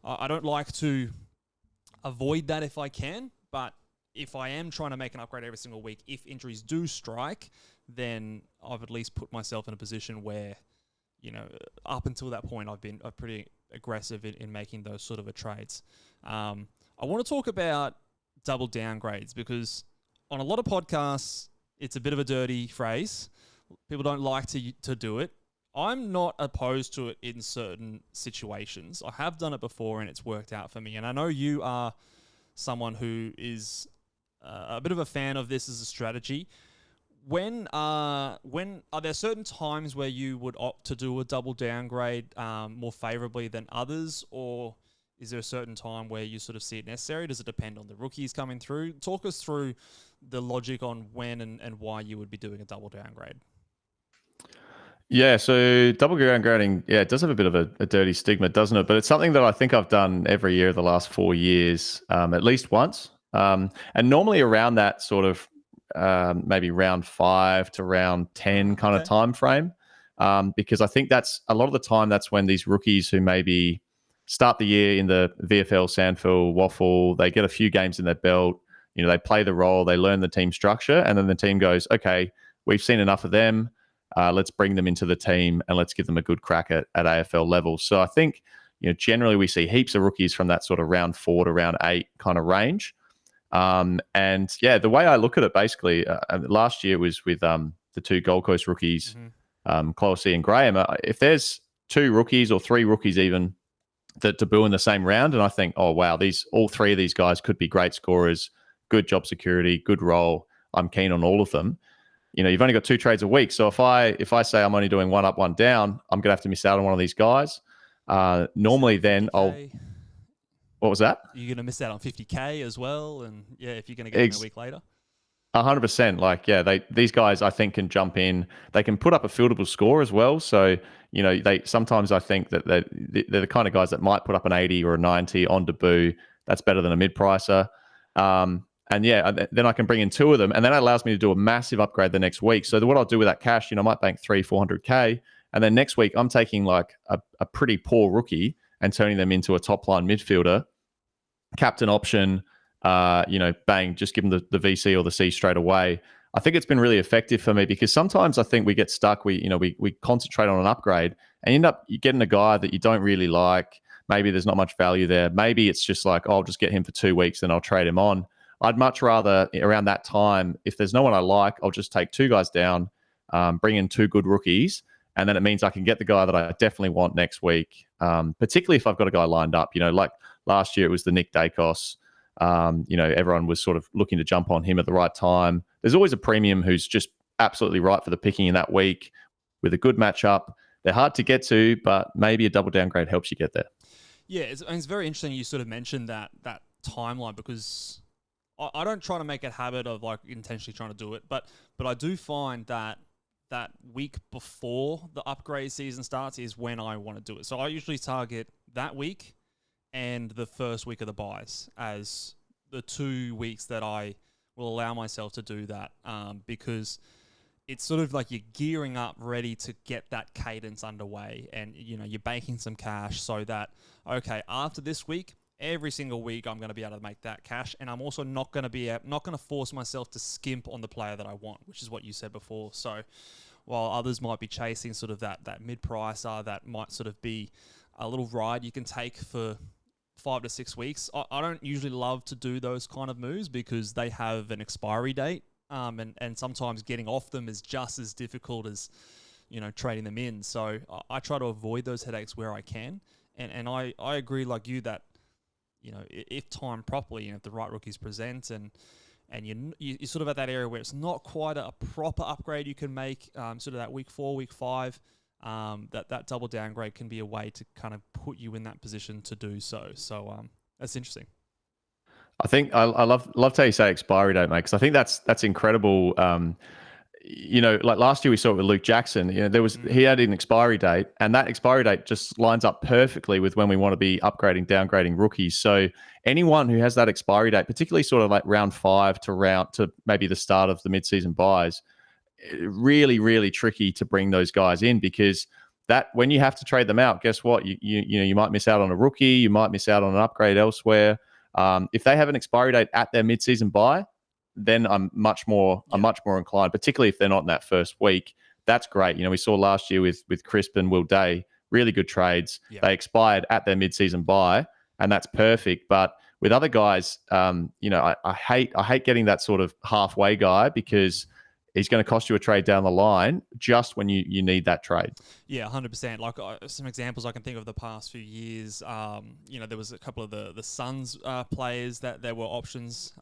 Speaker 1: I don't like to avoid that if I can. But if I am trying to make an upgrade every single week, if injuries do strike, then I've at least put myself in a position where, up until that point, I've been pretty aggressive in making those sort of a trades. I want to talk about double downgrades, because on a lot of podcasts, it's a bit of a dirty phrase. People don't like to do it. I'm not opposed to it in certain situations. I have done it before and it's worked out for me. And I know you are someone who is a bit of a fan of this as a strategy. When are there certain times where you would opt to do a double downgrade more favorably than others, or is there a certain time where you sort of see it necessary? Does it depend on the rookies coming through? Talk us through the logic on when and why you would be doing a double downgrade.
Speaker 3: Yeah, so double downgrading, it does have a bit of a dirty stigma, doesn't it? But it's something that I think I've done every year the last 4 years, at least once. And normally around that sort of maybe round 5 to round 10 kind of time frame, because I think that's a lot of the time that's when these rookies who maybe start the year in the VFL, Sandford, Waffle, they get a few games in their belt, they play the role, they learn the team structure, and then the team goes, okay, we've seen enough of them. Let's bring them into the team and let's give them a good crack at AFL level. So I think, generally we see heaps of rookies from that sort of round 4 to round 8 kind of range. The way I look at it, basically, last year was with the 2 Gold Coast rookies, Closey and Graham. If there's 2 rookies or 3 rookies even that debut in the same round, and I think, oh wow, all 3 of these guys could be great scorers, good job security, good role. I'm keen on all of them. You've only got 2 trades a week, so if I say I'm only doing 1 up, 1 down, I'm gonna have to miss out on one of these guys. Normally, then I'll. What was that?
Speaker 1: You're going to miss out on 50K as well. And if you're going to get in a week later.
Speaker 3: 100%. These guys, I think, can jump in. They can put up a fieldable score as well. So, sometimes I think that they're the kind of guys that might put up an 80 or a 90 on debut. That's better than a mid-pricer. Then I can bring in 2 of them. And then it allows me to do a massive upgrade the next week. So what I'll do with that cash, I might bank 300-400K. And then next week, I'm taking like a pretty poor rookie and turning them into a top-line midfielder. Captain option, bang, just give them the VC or the C straight away. I think it's been really effective for me because sometimes I think we get stuck. We concentrate on an upgrade and end up getting a guy that you don't really like. maybe there's not much value there. Maybe it's just like, oh, I'll just get him for 2 weeks, then I'll trade him on. I'd much rather around that time, if there's no one I like, I'll just take 2 guys down, bring in 2 good rookies, and then it means I can get the guy that I definitely want next week, particularly if I've got a guy lined up. Like last year it was the Nick Dacos. Everyone was sort of looking to jump on him at the right time. There's always a premium who's just absolutely right for the picking in that week with a good matchup. They're hard to get to, but maybe a double downgrade helps you get there.
Speaker 1: Yeah, it's very interesting you sort of mentioned that timeline, because I don't try to make a habit of like intentionally trying to do it, but I do find that week before the upgrade season starts is when I want to do it. So I usually target that week and the first week of the buys as the 2 weeks that I will allow myself to do that, because it's sort of like you're gearing up ready to get that cadence underway, and you're banking some cash so that, okay, after this week, every single week I'm going to be able to make that cash, and I'm also not going to force myself to skimp on the player that I want, which is what you said before. So while others might be chasing sort of that mid-pricer that might sort of be a little ride you can take for 5 to 6 weeks, I don't usually love to do those kind of moves because they have an expiry date, and sometimes getting off them is just as difficult as trading them in. So I try to avoid those headaches where I can, and I agree like you that if timed properly and if the right rookies present and you're sort of at that area where it's not quite a proper upgrade you can make, sort of that week 4, week 5, that double downgrade can be a way to kind of put you in that position to do so. So that's interesting.
Speaker 3: I think I love how you say expiry date, mate, because I think that's incredible. Like last year we saw it with Luke Jackson. He had an expiry date, and that expiry date just lines up perfectly with when we want to be upgrading, downgrading rookies. So anyone who has that expiry date, particularly sort of like round 5 to maybe the start of the mid-season buys, really, really tricky to bring those guys in, because that when you have to trade them out, guess what? You might miss out on a rookie, you might miss out on an upgrade elsewhere. If they have an expiry date at their mid-season buy, then I'm much more inclined, particularly if they're not in that first week. That's great. We saw last year with Crisp and Will Day, really good trades. Yeah. They expired at their mid-season buy, and that's perfect. But with other guys, I hate getting that sort of halfway guy, because he's going to cost you a trade down the line just when you need that trade. Yeah,
Speaker 1: 100%. Like some examples I can think of the past few years, there was a couple of the Suns players that there were options.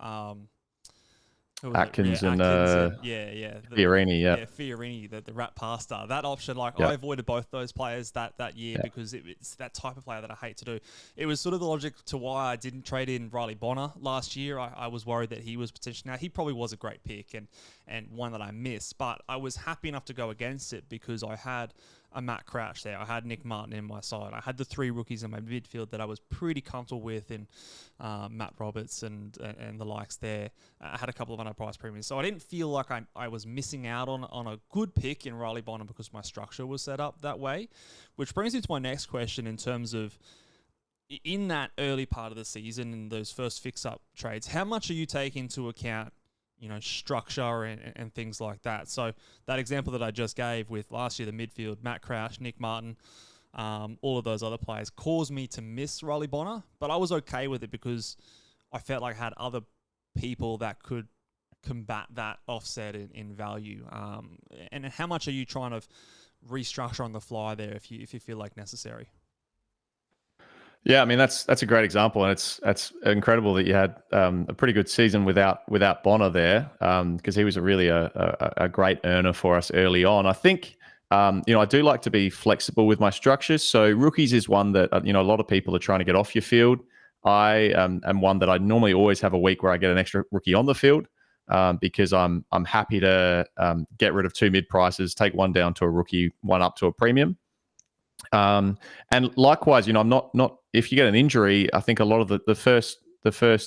Speaker 3: Atkins and
Speaker 1: Fiorini, Fiorini, the rat pasta. That option, I avoided both those players that year because it's that type of player that I hate to do. It was sort of the logic to why I didn't trade in Riley Bonner last year. I was worried that he was potentially, now he probably was a great pick and one that I missed, but I was happy enough to go against it because I had a Matt Crouch there. I had Nick Martin in my side. I had the 3 rookies in my midfield that I was pretty comfortable with in Matt Roberts and the likes there. I had a couple of underpriced premiums. So I didn't feel like I was missing out on a good pick in Riley Bonner because my structure was set up that way. Which brings me to my next question in terms of, in that early part of the season, in those first fix-up trades, how much are you taking into account structure and things like that? So that example that I just gave with last year, the midfield, Matt Crouch, Nick Martin, all of those other players caused me to miss Riley Bonner, but I was okay with it because I felt like I had other people that could combat that offset in value. And how much are you trying to restructure on the fly there if you feel like necessary?
Speaker 3: Yeah, I mean that's a great example, and it's incredible that you had a pretty good season without Bonner there, because he was really a great earner for us early on. I think I do like to be flexible with my structures. So rookies is one that a lot of people are trying to get off your field. I am one that I normally always have a week where I get an extra rookie on the field, because I'm happy to get rid of 2 mid prices, take one down to a rookie, one up to a premium. And likewise, I'm not if you get an injury, I think a lot of the first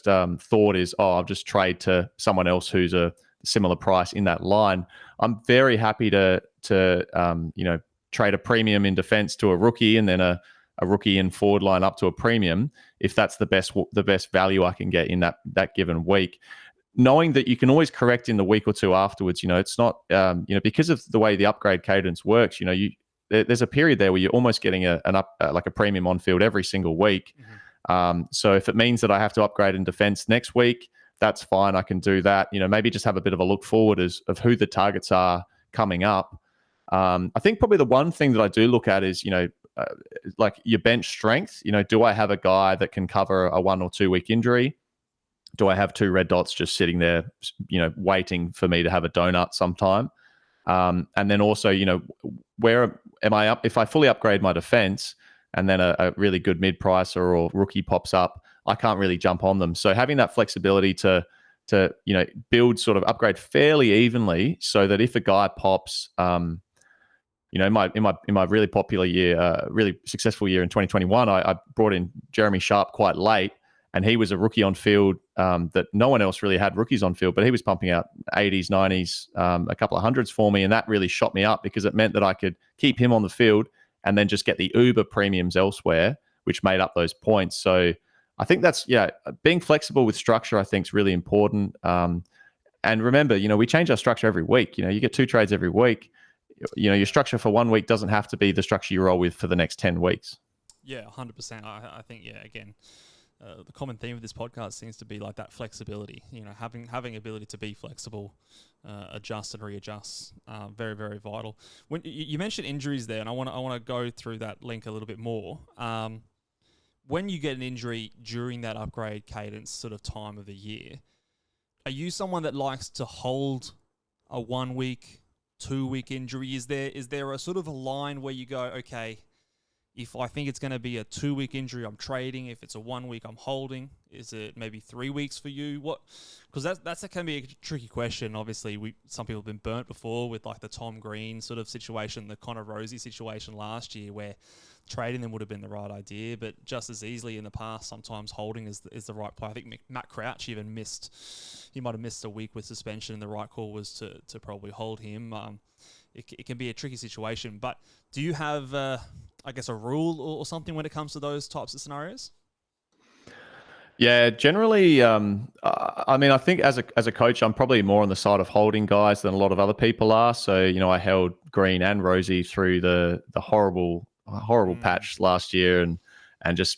Speaker 3: thought is, I'll just trade to someone else who's a similar price in that line. I'm very happy to trade a premium in defense to a rookie, and then a rookie in forward line up to a premium if that's the best value I can get in that given week. Knowing that you can always correct in the week or two afterwards. It's not because of the way the upgrade cadence works. there's a period there where you're almost getting like a premium on field every single week. So if it means that I have to upgrade in defense next week, that's fine. I can do that. Maybe just have a bit of a look forward of who the targets are coming up. I think probably the one thing that I do look at is, like your bench strength. Do I have a guy that can cover a 1 or 2 week injury? Do I have 2 red dots just sitting there, waiting for me to have a donut sometime? And then also, where am I up? If I fully upgrade my defense and then a really good mid-pricer or rookie pops up, I can't really jump on them. So having that flexibility to build, sort of upgrade fairly evenly, so that if a guy pops, in my really popular year, really successful year in 2021, I brought in Jeremy Sharp quite late, and he was a rookie on field that no one else really had rookies on field, but he was pumping out 80s, 90s, a couple of hundreds for me, and that really shot me up because it meant that I could keep him on the field and then just get the uber premiums elsewhere, which made up those points. So I think that's, being flexible with structure, I think, is really important. And remember, we change our structure every week. You get 2 trades every week. Your structure for 1 week doesn't have to be the structure you roll with for the next 10 weeks.
Speaker 1: Yeah, 100%. I think, again, the common theme of this podcast seems to be like that flexibility. Having ability to be flexible, adjust and readjust, very, very vital. When you mentioned injuries there, and I want to go through that link a little bit more. When you get an injury during that upgrade cadence sort of time of the year, are you someone that likes to hold a 1 week, 2 week injury? Is there a sort of a line where you go, okay, if I think it's going to be a 2 week injury, I'm trading. If it's a 1 week, I'm holding. Is it maybe 3 weeks for you? Because that can be a tricky question. Obviously, some people have been burnt before with like the Tom Green sort of situation, the Connor Rosie situation last year, where trading them would have been the right idea, but just as easily in the past, sometimes holding is the right play. I think Matt Crouch even he might have missed a week with suspension, and the right call was to probably hold him. It can be a tricky situation, but do you have, I guess, a rule or something when it comes to those types of scenarios?
Speaker 3: Yeah, generally, I think as a coach, I'm probably more on the side of holding guys than a lot of other people are. So, I held Green and Rosie through the horrible patch last year, and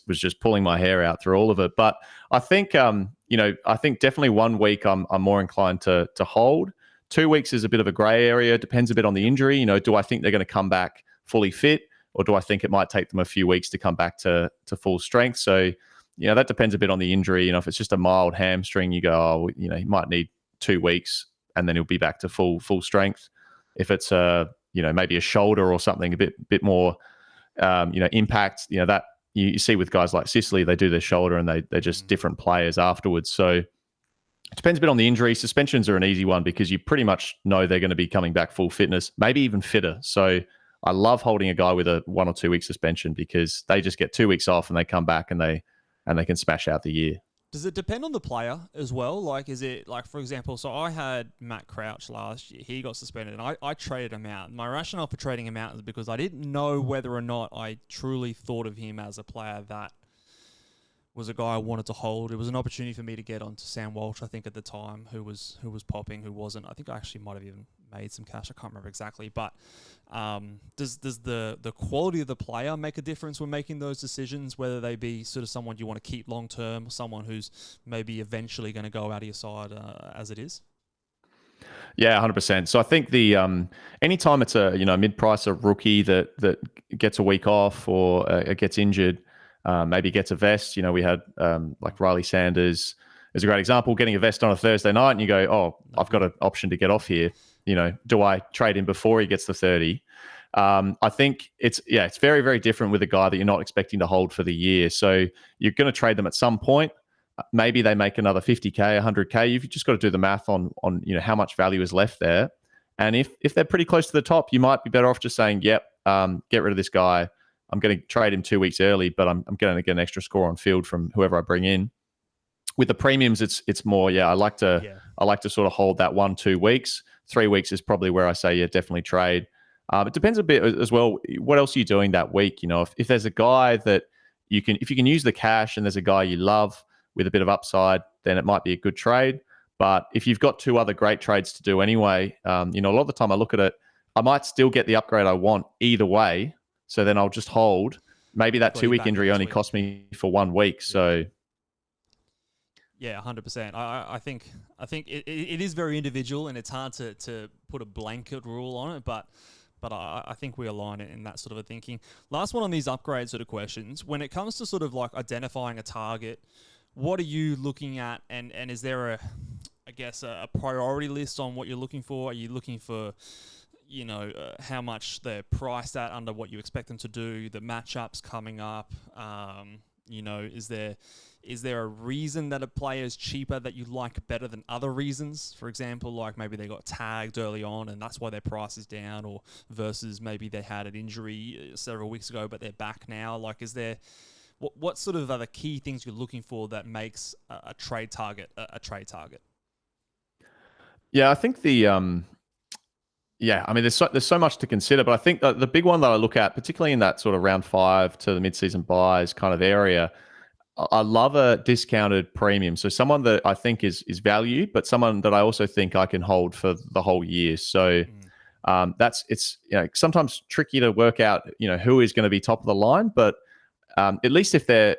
Speaker 3: was just pulling my hair out through all of it. But I think, I think definitely 1 week I'm more inclined to hold. 2 weeks is a bit of a grey area. Depends a bit on the injury. Do I think they're going to come back fully fit, or do I think it might take them a few weeks to come back to full strength? So, that depends a bit on the injury. If it's just a mild hamstring, you go, he might need 2 weeks and then he'll be back to full strength. If it's maybe a shoulder or something a bit more, impact, that you see with guys like Sicily, they do their shoulder and they're just different players afterwards. So it depends a bit on the injury. Suspensions are an easy one because you pretty much know they're going to be coming back full fitness, maybe even fitter. So I love holding a guy with a 1 or 2 week suspension because they just get 2 weeks off and they come back and they can smash out the year.
Speaker 1: Does it depend on the player as well? Like, is it like, for example, so I had Matt Crouch last year. He got suspended and I traded him out. My rationale for trading him out is because I didn't know whether or not I truly thought of him as a player that was a guy I wanted to hold. It was an opportunity for me to get onto Sam Walsh, I think, at the time, who was popping, who wasn't. I think I actually might have even made some cash. I can't remember exactly. But does the quality of the player make a difference when making those decisions, whether they be sort of someone you want to keep long term or someone who's maybe eventually going to go out of your side as it is?
Speaker 3: Yeah, 100%. So I think the anytime it's a mid-pricer rookie that gets a week off or gets injured, maybe gets a vest. We had like Riley Sanders is a great example, getting a vest on a Thursday night, and you go, oh, I've got an option to get off here. Do I trade him before he ges the 30? I think it's very, very different with a guy that you're not expecting to hold for the year. So you're going to trade them at some point. Maybe they make another 50K, 100K. You've just got to do the math on how much value is left there. And if they're pretty close to the top, you might be better off just saying, yep, get rid of this guy. I'm going to trade him 2 weeks early, but I'm going to get an extra score on field from whoever I bring in. With the premiums, it's more, I like to sort of hold that 1-2 weeks. 3 weeks is probably where I say, definitely trade. It depends a bit as well. What else are you doing that week? If there's a guy that if you can use the cash and there's a guy you love with a bit of upside, then it might be a good trade. But if you've got 2 other great trades to do anyway, a lot of the time I look at it, I might still get the upgrade I want either way. So then I'll just hold. Maybe that
Speaker 1: Got you
Speaker 3: 2-week
Speaker 1: back
Speaker 3: injury
Speaker 1: next
Speaker 3: only
Speaker 1: week.
Speaker 3: cost me for 1 week. So
Speaker 1: Yeah, 100%. I think it is very individual, and it's hard to put a blanket rule on it, but I think we align it in that sort of a thinking. Last one on these upgrade sort of questions. When it comes to sort of like identifying a target, what are you looking at, and is there a priority list on what you're looking for? Are you looking for, how much they're priced at under what you expect them to do, the matchups coming up? Is there a reason that a player is cheaper that you like better than other reasons? For example, like maybe they got tagged early on and that's why their price is down, or versus maybe they had an injury several weeks ago but they're back now. Like, is there what sort of are the key things you're looking for that makes a trade target a trade target?
Speaker 3: yeah, I think there's so much to consider, but I think the big one that I look at, particularly in that sort of round 5 to the mid-season buys kind of area, I love a discounted premium. So someone that I think is valued, but someone that I also think I can hold for the whole year. So it's sometimes tricky to work out who is going to be top of the line, but at least if they're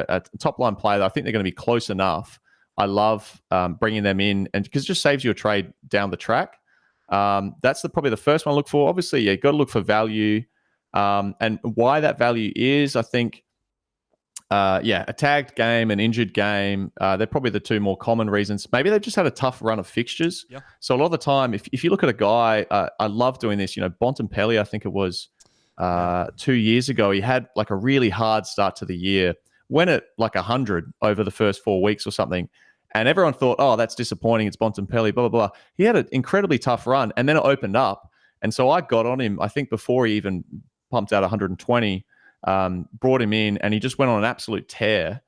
Speaker 3: a top line player, I think they're going to be close enough. I love bringing them in, and because it just saves you a trade down the track. That's probably the first one I look for. Obviously, you got to look for value, and why that value is, I think. A tagged game, an injured game, they're probably the two more common reasons. Maybe they've just had a tough run of fixtures.
Speaker 1: Yeah.
Speaker 3: So a lot of the time, if you look at a guy, I love doing this. Bontempelli, I think it was 2 years ago, he had like a really hard start to the year, went at like 100 over the first 4 weeks or something. And everyone thought, oh, that's disappointing. It's Bontempelli, blah, blah, blah. He had an incredibly tough run, and then it opened up. And so I got on him, I think, before he even pumped out 120. Brought him in, and he just went on an absolute tear,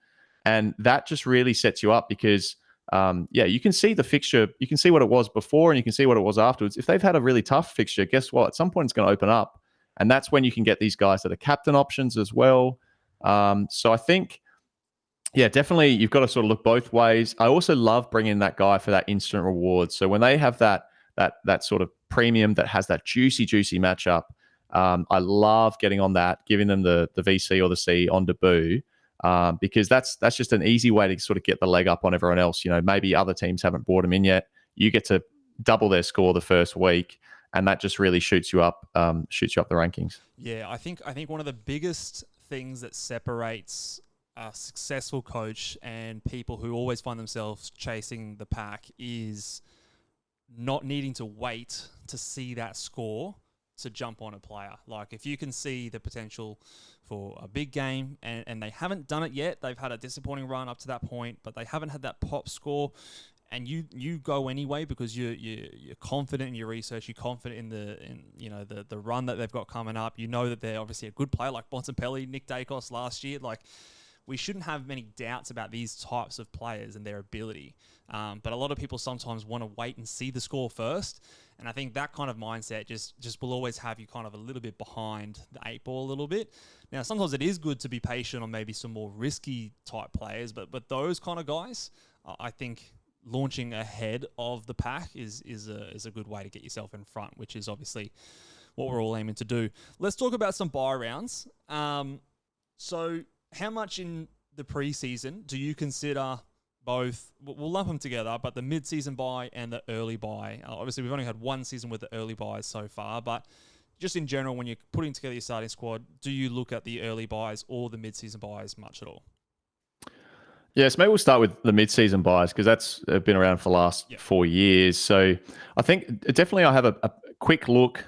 Speaker 3: and that just really sets you up because you can see the fixture, you can see what it was before, and you can see what it was afterwards. If they've had a really tough fixture, guess what? At some point it's going to open up, and that's when you can get these guys that are captain options as well. So I think, definitely you've got to sort of look both ways. I also love bringing that guy for that instant reward. So when they have that sort of premium that has that juicy matchup, I love getting on that, giving them the VC or the C on debut, because that's just an easy way to sort of get the leg up on everyone else. Maybe other teams haven't brought them in yet. You get to double their score the first week, and that just really shoots you up the rankings.
Speaker 1: Yeah, I think one of the biggest things that separates a successful coach and people who always find themselves chasing the pack is not needing to wait to see that score to jump on a player. Like, if you can see the potential for a big game and they haven't done it yet, they've had a disappointing run up to that point, but they haven't had that pop score, and you go anyway because you're confident in your research, you're confident in the run that they've got coming up. You know that they're obviously a good player, like Bontempelli, Nick Dacos last year. Like, we shouldn't have many doubts about these types of players and their ability. But a lot of people sometimes want to wait and see the score first. And I think that kind of mindset just will always have you kind of a little bit behind the 8 ball a little bit. Now, sometimes it is good to be patient on maybe some more risky type players, but those kind of guys, I think launching ahead of the pack is a good way to get yourself in front, which is obviously what we're all aiming to do. Let's talk about some buy rounds. So how much in the preseason do you consider both, we'll lump them together, but the mid-season buy and the early buy? Obviously, we've only had one season with the early buys so far, but just in general, when you're putting together your starting squad, do you look at the early buys or the mid-season buys much at all?
Speaker 3: Yes, maybe we'll start with the mid-season buys because that's been around for the last 4 years. So I think definitely I have a quick look,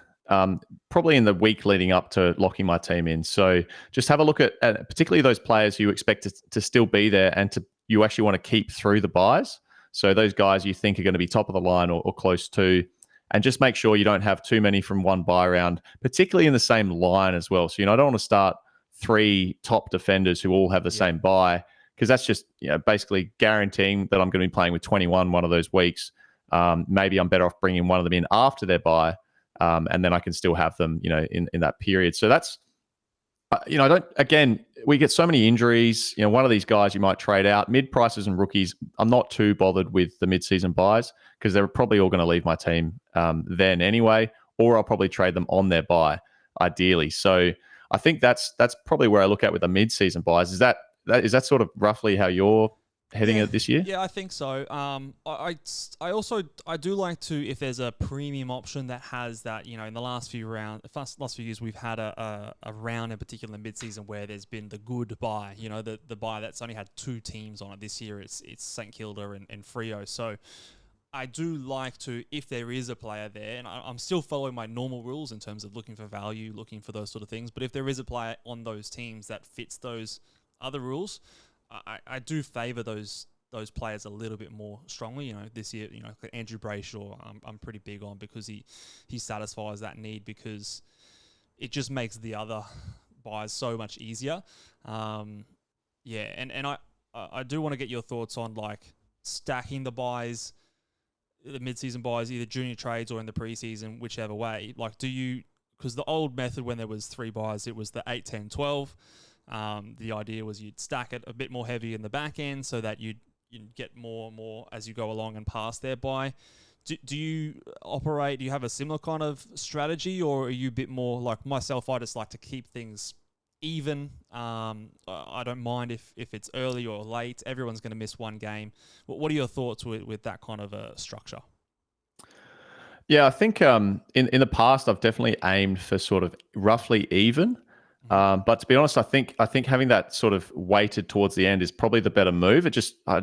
Speaker 3: probably in the week leading up to locking my team in. So just have a look at particularly those players you expect to still be there and you actually want to keep through the buys. So those guys you think are going to be top of the line or close to, and just make sure you don't have too many from one buy round, particularly in the same line as well. So, I don't want to start 3 top defenders who all have the same buy, because that's just basically guaranteeing that I'm going to be playing with 21 one of those weeks. Maybe I'm better off bringing one of them in after their buy, and then I can still have them, in that period. So that's, we get so many injuries. One of these guys you might trade out. Mid prices and rookies, I'm not too bothered with the mid-season buys because they're probably all going to leave my team then anyway. or I'll probably trade them on their bye, ideally. So I think that's probably where I look at with the mid-season buys. Is that sort of roughly how you're heading at this year?
Speaker 1: Yeah, I think so. I also do like to, if there's a premium option that has that, in the last few years we've had a round in particular mid-season where there's been the good buy, the buy that's only had 2 teams on it. This year it's St Kilda and Freo. So I do like to, if there is a player there, and I'm still following my normal rules in terms of looking for value, looking for those sort of things, but if there is a player on those teams that fits those other rules, I do favour those players a little bit more strongly. This year, Andrew Brayshaw, I'm pretty big on, because he satisfies that need, because it just makes the other buys so much easier. And I do want to get your thoughts on like stacking the buys, the mid-season buys, either junior trades or in the pre-season, whichever way. Like, because the old method when there was 3 buys, it was the 8, 10, 12. The idea was you'd stack it a bit more heavy in the back end so that you'd get more and more as you go along and pass their buy. Do you have a similar kind of strategy, or are you a bit more like myself? I just like to keep things even. I don't mind if it's early or late. Everyone's going to miss one game. What are your thoughts with that kind of a structure?
Speaker 3: Yeah, I think in the past I've definitely aimed for sort of roughly even. But to be honest, I think having that sort of weighted towards the end is probably the better move. I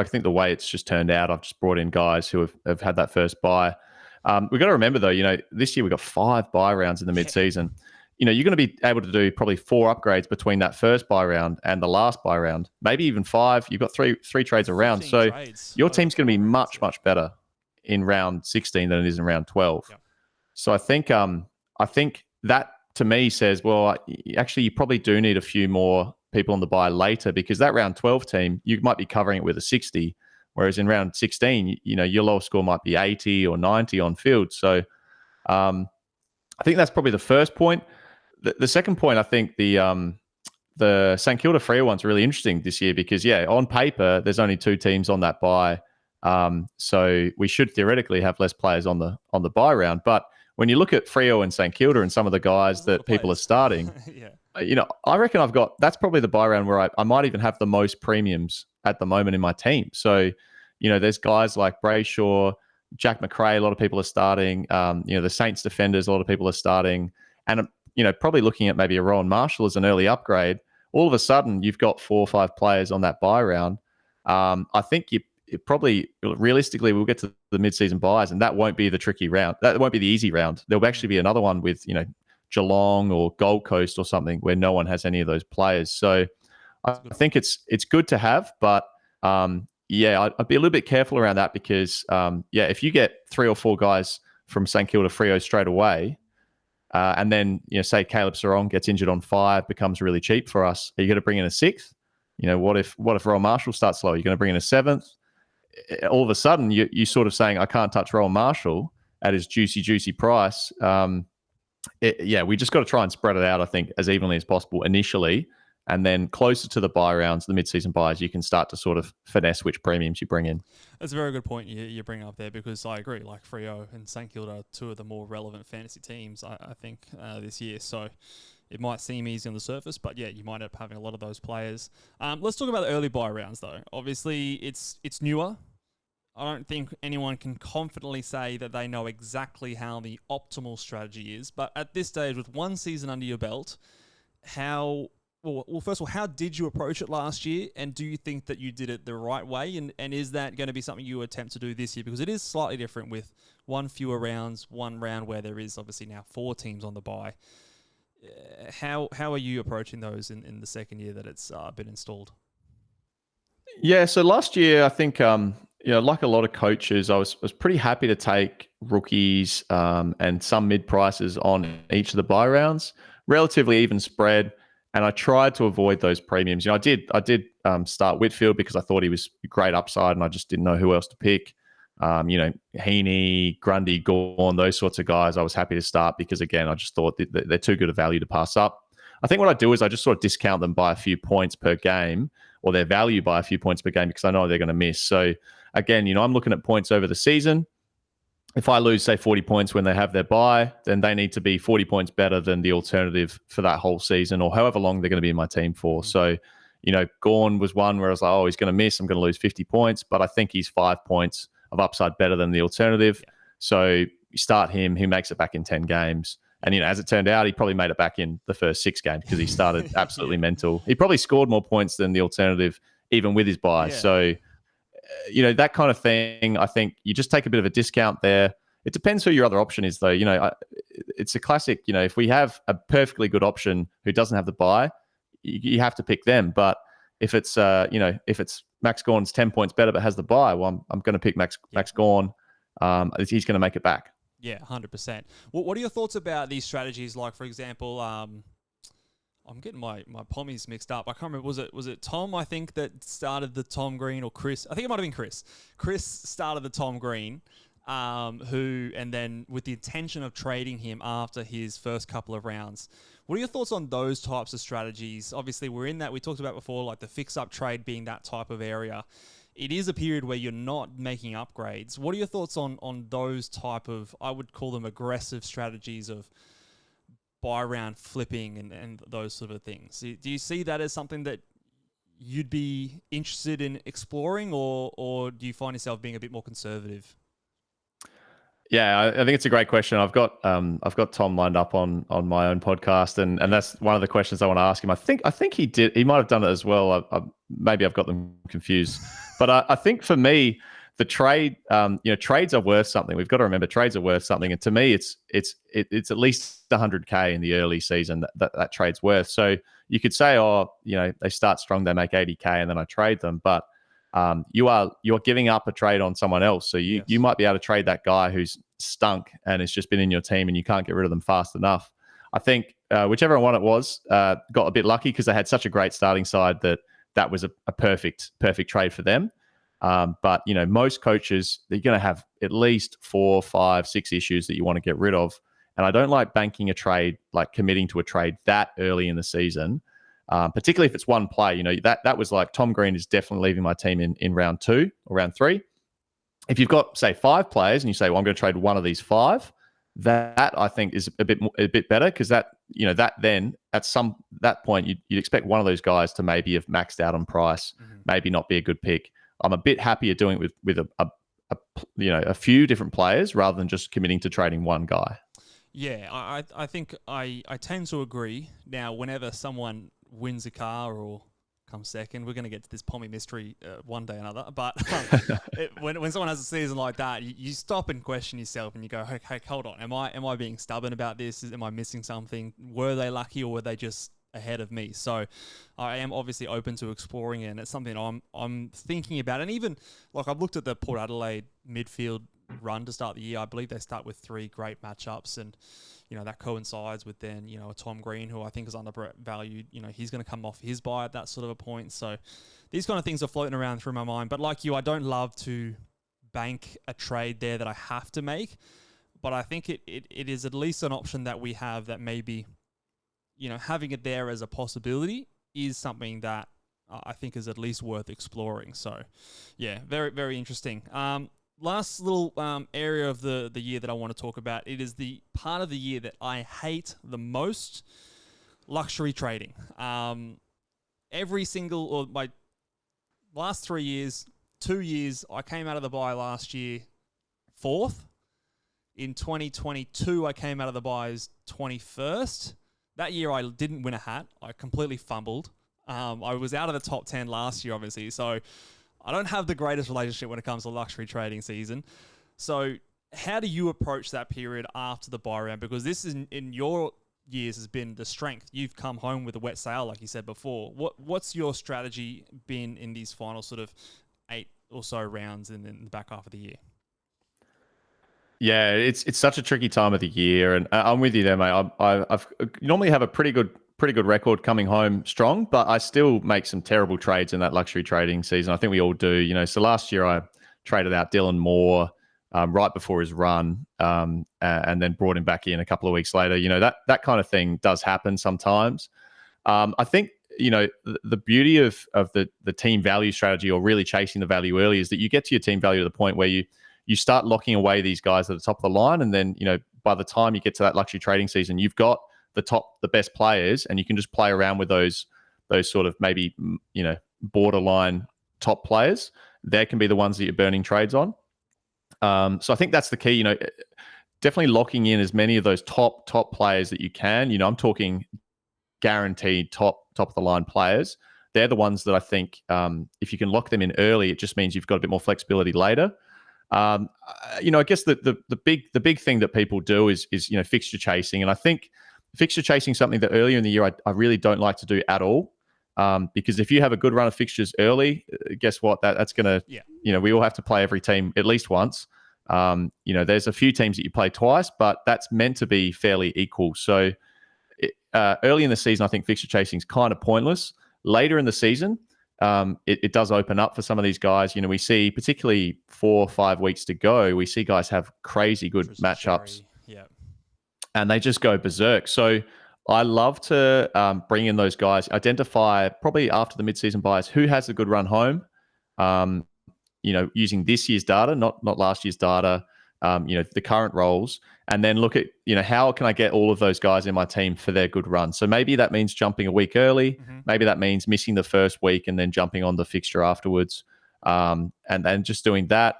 Speaker 3: think the way it's just turned out, I've just brought in guys who have had that first buy. We've got to remember though, this year we got 5 buy rounds in the mid-season. You're going to be able to do probably 4 upgrades between that first buy round and the last buy round, maybe even 5. You've got three trades around, so your team's going to be much better in round 16 than it is in round 12. Yeah. So I think that to me says, well, actually you probably do need a few more people on the buy later, because that round 12 team, you might be covering it with a 60, whereas in round 16, your lowest score might be 80 or 90 on field. So I think that's probably the first point. The second point, I think the St Kilda Freo one's really interesting this year because, on paper, there's only 2 teams on that buy. So we should theoretically have less players on the buy round. But when you look at Freo and St Kilda and some of the guys that people are starting, I reckon that's probably the buy round where I might even have the most premiums at the moment in my team. So, there's guys like Brayshaw, Jack McRae, a lot of people are starting. The Saints defenders, a lot of people are starting. And probably looking at maybe a Rowan Marshall as an early upgrade, all of a sudden you've got 4 or 5 players on that buy round. I think it probably realistically we'll get to the mid-season buys, and that won't be the tricky round. That won't be the easy round. There'll actually be another one with Geelong or Gold Coast or something where no one has any of those players. So I think it's good to have, but I'd be a little bit careful around that because if you get 3 or 4 guys from St Kilda Freo straight away. And then, say Caleb Sarong gets injured on 5, becomes really cheap for us. Are you going to bring in a 6th? What if Rowan Marshall starts slow? You're going to bring in a 7th? All of a sudden, you're sort of saying, I can't touch Rowan Marshall at his juicy price. We just got to try and spread it out, I think, as evenly as possible initially. And then closer to the buy rounds, the mid-season buys, you can start to sort of finesse which premiums you bring in.
Speaker 1: That's a very good point you bring up there, because I agree. Like Freo and St Kilda are 2 of the more relevant fantasy teams, I think, this year. So it might seem easy on the surface, but you might end up having a lot of those players. Let's talk about the early buy rounds, though. Obviously, it's newer. I don't think anyone can confidently say that they know exactly how the optimal strategy is. But at this stage, with 1 season under your belt, Well, first of all, how did you approach it last year? And do you think that you did it the right way? And is that going to be something you attempt to do this year? Because it is slightly different with 1 fewer rounds, 1 round where there is obviously now 4 teams on the bye. How are you approaching those in the second year that it's been installed?
Speaker 3: Yeah, so last year, I think, like a lot of coaches, I was pretty happy to take rookies and some mid-prices on each of the buy rounds, relatively even spread. And I tried to avoid those premiums. I did start Whitfield because I thought he was a great upside and I just didn't know who else to pick. Heaney, Grundy, Gawn, those sorts of guys I was happy to start because, again, I just thought that they're too good a value to pass up. I think what I do is I just sort of discount them by a few points per game, or their value by a few points per game, because I know they're going to miss. So, again, I'm looking at points over the season. if I lose, say, 40 points when they have their bye, then they need to be 40 points better than the alternative for that whole season or however long they're going to be in my team for. So, Gawn was one where I was like, oh, he's going to miss. I'm going to lose 50 points. But I think he's 5 points of upside better than the alternative. Yeah. So you start him, he makes it back in 10 games. And, as it turned out, he probably made it back in the first 6 games because he started absolutely mental. He probably scored more points than the alternative, even with his bye. Yeah. So, that kind of thing, I think you just take a bit of a discount there. It depends who your other option is, though. It's a classic, if we have a perfectly good option who doesn't have the bye, you have to pick them. But if it's, if it's Max Gawn's 10 points better but has the bye, well, I'm going to pick Max Gawn. He's going to make it back.
Speaker 1: Yeah, 100%. What are your thoughts about these strategies? Like, for example, I'm getting my pommies mixed up. I can't remember. Was it Tom, I think, that started the Tom Green, or Chris? I think it might have been Chris. Chris started the Tom Green, and then with the intention of trading him after his first couple of rounds. What are your thoughts on those types of strategies? Obviously, we're in that. We talked about before, like the fix-up trade being that type of area. It is a period where you're not making upgrades. What are your thoughts on those type of, I would call them aggressive strategies of buy round flipping and those sort of things? Do you see that as something that you'd be interested in exploring, or do you find yourself being a bit more conservative?
Speaker 3: Yeah, I think it's a great question. I've got Tom lined up on my own podcast, and that's one of the questions I want to ask him. I think he did. He might have done it as well. Maybe I've got them confused, but I think for me, the trade, trades are worth something. We've got to remember trades are worth something, and to me, it's at least 100K in the early season that trade's worth. So you could say, they start strong, they make 80K, and then I trade them, but you're giving up a trade on someone else. So you might be able to trade that guy who's stunk and it's just been in your team and you can't get rid of them fast enough. I think whichever one it was got a bit lucky because they had such a great starting side that was a perfect trade for them. But most coaches, they're going to have at least 4, 5, 6 issues that you want to get rid of. And I don't like banking a trade, like committing to a trade that early in the season. Particularly if it's one play, that was like Tom Green is definitely leaving my team in round 2 or round 3. If you've got, say, 5 players and you say, well, I'm going to trade one of these 5, that I think is a bit better because that then at that point you'd expect one of those guys to maybe have maxed out on price, maybe not be a good pick. I'm a bit happier doing it with a few different players rather than just committing to trading one guy.
Speaker 1: Yeah, I think I tend to agree. Now, whenever someone wins a car or comes second, we're going to get to this Pommy mystery one day or another. But when someone has a season like that, you stop and question yourself and you go, hey, hold on. Am I being stubborn about this? Am I missing something? Were they lucky or were they just ahead of me? So I am obviously open to exploring it, and it's something I'm thinking about. And even, like, I've looked at the Port Adelaide midfield run to start the year. I believe they start with 3 great matchups, and that coincides with then a Tom Green, who I think is undervalued. He's going to come off his bye at that sort of a point. So these kind of things are floating around through my mind. But like you, I don't love to bank a trade there that I have to make. But I think it is at least an option that we have that maybe having it there as a possibility is something that I think is at least worth exploring. So yeah, very, very interesting. Last little area of the year that I want to talk about, it is the part of the year that I hate the most, luxury trading. My last 3 years, 2 years, I came out of the bye last year 4th. In 2022, I came out of the bye as 21st. That year, I didn't win a hat. I completely fumbled. I was out of the top 10 last year, obviously, so I don't have the greatest relationship when it comes to luxury trading season. So how do you approach that period after the buy round? Because this is in your years has been the strength. You've come home with a wet sail, like you said before. What's your strategy been in these final sort of 8 or so rounds in the back half of the year?
Speaker 3: Yeah, it's such a tricky time of the year, and I'm with you there, mate. I've normally have a pretty good record coming home strong, but I still make some terrible trades in that luxury trading season. I think we all do, So last year I traded out Dylan Moore right before his run, and then brought him back in a couple of weeks later. That kind of thing does happen sometimes. I think the beauty of the team value strategy, or really chasing the value early, is that you get to your team value to the point where you start locking away these guys at the top of the line, and then by the time you get to that luxury trading season, you've got the best players, and you can just play around with those sort of maybe borderline top players. They can be the ones that you're burning trades on. So I think that's the key. Definitely locking in as many of those top players that you can. I'm talking guaranteed top of the line players. They're the ones that I think if you can lock them in early, it just means you've got a bit more flexibility later. I guess the big thing that people do is fixture chasing, and I think fixture chasing is something that earlier in the year I really don't like to do at all. Because if you have a good run of fixtures early, guess what? That's going to, we all have to play every team at least once. There's a few teams that you play twice, but that's meant to be fairly equal. So early in the season, I think fixture chasing is kind of pointless. Later in the season, it does open up for some of these guys. We see, particularly 4 or 5 weeks to go, we see guys have crazy good matchups. And they just go berserk. So I love to bring in those guys, identify probably after the mid-season buys who has a good run home, using this year's data, not last year's data, the current roles, and then look at, how can I get all of those guys in my team for their good run? So maybe that means jumping a week early. Mm-hmm. Maybe that means missing the first week and then jumping on the fixture afterwards, and then just doing that.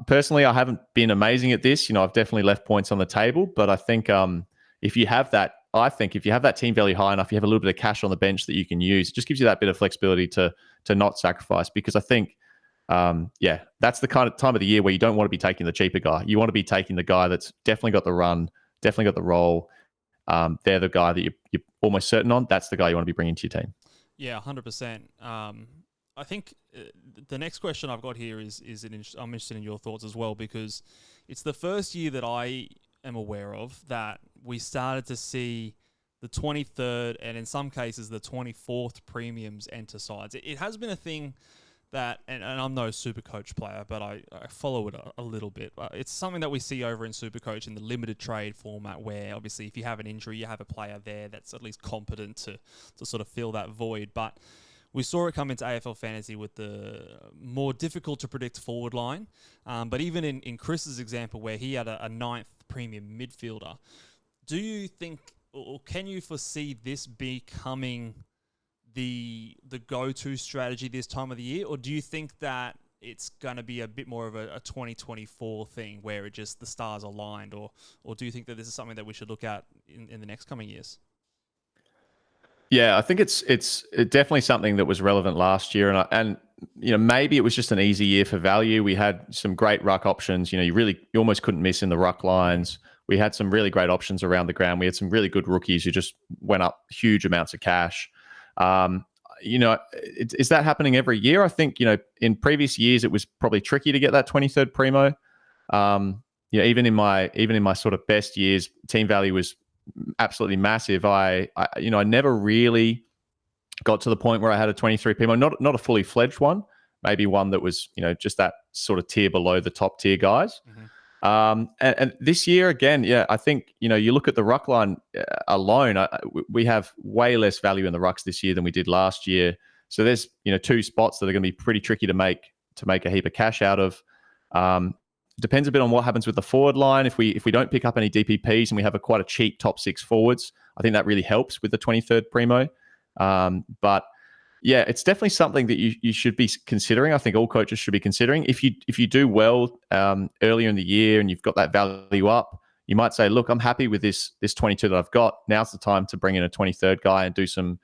Speaker 3: Personally, I haven't been amazing at this. I've definitely left points on the table, but I think if you have that team value high enough, you have a little bit of cash on the bench that you can use. It just gives you that bit of flexibility to not sacrifice, because I think, that's the kind of time of the year where you don't want to be taking the cheaper guy. You want to be taking the guy that's definitely got the run, definitely got the role. They're the guy that you're almost certain on. That's the guy you want to be bringing to your team.
Speaker 1: Yeah, 100%. I think the next question I've got here is I'm interested in your thoughts as well, because it's the first year that I am aware of that we started to see the 23rd and in some cases the 24th premiums enter sides. It has been a thing that, and I'm no Supercoach player, but I follow it a little bit. It's something that we see over in Supercoach in the limited trade format, where obviously if you have an injury, you have a player there that's at least competent to sort of fill that void. But we saw it come into AFL Fantasy with the more difficult to predict forward line. But even in Chris's example, where he had a 9th premium midfielder, do you think, or can you foresee this becoming the go-to strategy this time of the year? Or do you think that it's going to be a bit more of a 2024 thing where it just the stars aligned? Or do you think that this is something that we should look at in the next coming years?
Speaker 3: Yeah, I think it's definitely something that was relevant last year, and maybe it was just an easy year for value. We had some great ruck options. You almost couldn't miss in the ruck lines. We had some really great options around the ground. We had some really good rookies who just went up huge amounts of cash. Is that happening every year? I think in previous years it was probably tricky to get that 23rd primo. Even in my sort of best years, team value was absolutely massive. I never really got to the point where I had a 23 primo, not a fully fledged one, maybe one that was just that sort of tier below the top tier guys. Mm-hmm. And this year again, I think you look at the ruck line alone. We have way less value in the rucks this year than we did last year. So there's 2 spots that are going to be pretty tricky to make a heap of cash out of. Depends a bit on what happens with the forward line. If we don't pick up any DPPs and we have quite a cheap top 6 forwards, I think that really helps with the 23rd primo. But yeah, it's definitely something that you should be considering. I think all coaches should be considering. If you do well earlier in the year and you've got that value up, you might say, look, I'm happy with this 22 that I've got. Now's the time to bring in a 23rd guy and do some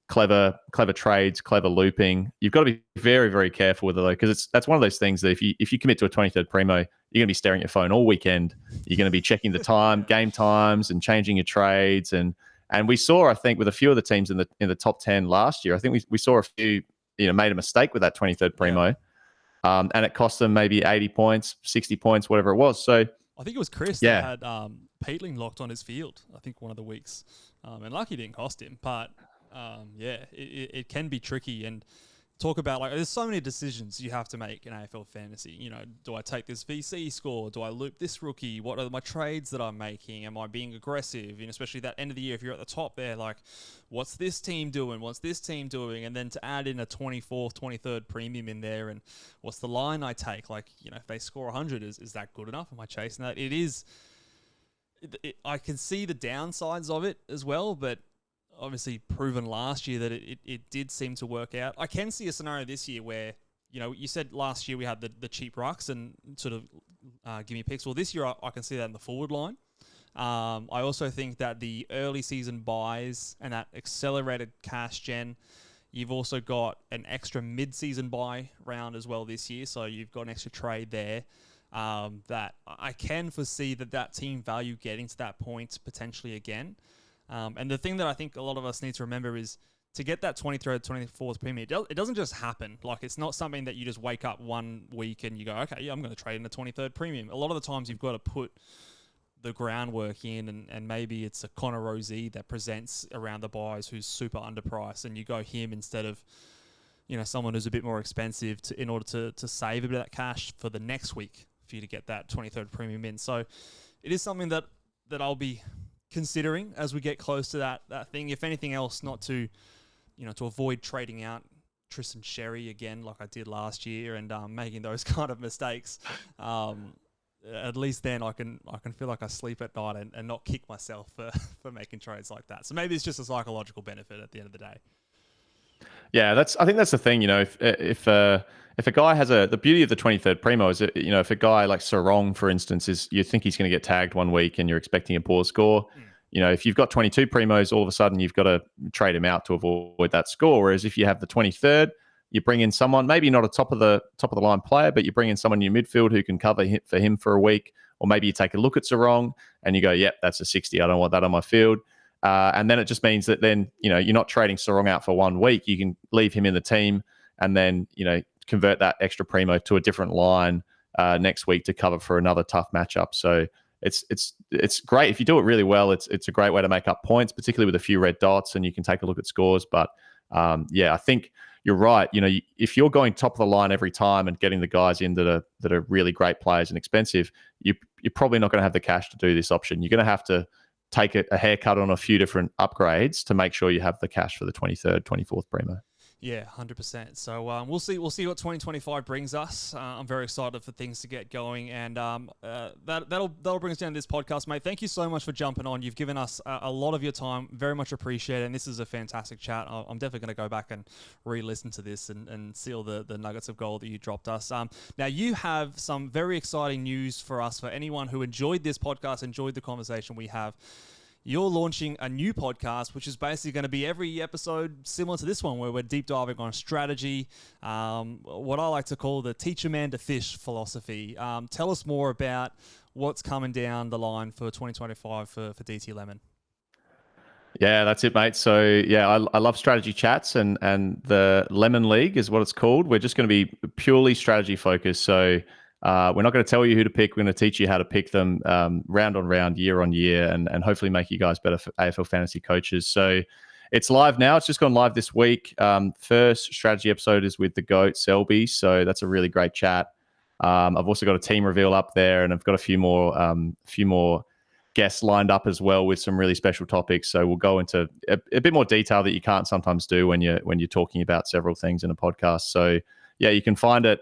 Speaker 3: clever trades, clever looping. You've got to be very, very careful with it, though, because that's one of those things that if you commit to a 23rd primo, you're going to be staring at your phone all weekend. You're going to be checking the game times and changing your trades. And we saw, I think, with a few of the teams in the top 10 last year, I think we saw a few, made a mistake with that 23rd primo, and it cost them maybe 80 points, 60 points, whatever it was. So
Speaker 1: I think it was Chris that had Peatling locked on his field, I think one of the weeks. And lucky didn't cost him, but it can be tricky. And talk about, like, there's so many decisions you have to make in AFL Fantasy. You know, do I take this VC score? Do I loop this rookie? What are my trades that I'm making? Am I being aggressive? You know, especially that end of the year, if you're at the top there, like, what's this team doing? What's this team doing? And then to add in a 24th, 23rd premium in there, and what's the line I take? Like, you know, if they score 100, is that good enough? Am I chasing that? It is. I can see the downsides of it as well, but obviously proven last year that it did seem to work out. I can see a scenario this year where, you know, you said last year we had the cheap rucks and sort of give me picks. Well, this year I can see that in the forward line. I also think that the early season buys and that accelerated cash gen, you've also got an extra mid-season buy round as well this year, so you've got an extra trade there. That I can foresee that team value getting to that point potentially again. And the thing that I think a lot of us need to remember is to get that 23rd, 24th premium, it doesn't just happen. Like, it's not something that you just wake up one week and you go, okay, yeah, I'm going to trade in a 23rd premium. A lot of the times you've got to put the groundwork in, and maybe it's a Connor Rosie that presents around the buys who's super underpriced, and you go him instead of, you know, someone who's a bit more expensive in order to save a bit of that cash for the next week for you to get that 23rd premium in. So it is something that I'll be considering as we get close to that thing. If anything else, not to, you know, to avoid trading out Tristan Sherry again like I did last year and making those kind of mistakes. At least then I can feel like I sleep at night and not kick myself for making trades like that. So maybe it's just a psychological benefit at the end of the day.
Speaker 3: Yeah, I think that's the thing. You know, if a guy has the beauty of the 23rd primo is, you know, if a guy like Sarong, for instance, you think he's going to get tagged one week and you're expecting a poor score. You know, if you've got 22 primos, all of a sudden you've got to trade him out to avoid that score. Whereas if you have the 23rd, you bring in someone, maybe not a top of the line player, but you bring in someone in your midfield who can cover for him for a week. Or maybe you take a look at Sarong and you go, yep, that's a 60. I don't want that on my field. And then it just means that then, you know, you're not trading Sarong out for 1 week. You can leave him in the team and then, you know, convert that extra primo to a different line next week to cover for another tough matchup. So it's great. If you do it really well, it's a great way to make up points, particularly with a few red dots, and you can take a look at scores. But yeah, I think you're right. You know, if you're going top of the line every time and getting the guys in that are really great players and expensive, you're probably not going to have the cash to do this option. You're going to have to take a haircut on a few different upgrades to make sure you have the cash for the 23rd, 24th primo.
Speaker 1: Yeah, 100%. So we'll see what 2025 brings us. I'm very excited for things to get going, and that'll bring us down to this podcast, mate. Thank you so much for jumping on. You've given us a lot of your time. Very much appreciated, and this is a fantastic chat. I'm definitely going to go back and re-listen to this and see all the nuggets of gold that you dropped us. Now, you have some very exciting news for us, for anyone who enjoyed this podcast, enjoyed the conversation we have. You're launching a new podcast, which is basically going to be every episode similar to this one, where we're deep diving on strategy, what I like to call the teach a man to fish philosophy. Tell us more about what's coming down the line for 2025 for DT Lemon.
Speaker 3: Yeah, that's it, mate. So yeah, I love strategy chats, and the Lemon League is what it's called. We're just going to be purely strategy focused. So we're not going to tell you who to pick. We're going to teach you how to pick them round on round, year on year, and hopefully make you guys better AFL fantasy coaches. So it's live now. It's just gone live this week. First strategy episode is with the GOAT, Selby. So that's a really great chat. I've also got a team reveal up there, and I've got a few more guests lined up as well with some really special topics. So we'll go into a bit more detail that you can't sometimes do when you're talking about several things in a podcast. So yeah, you can find it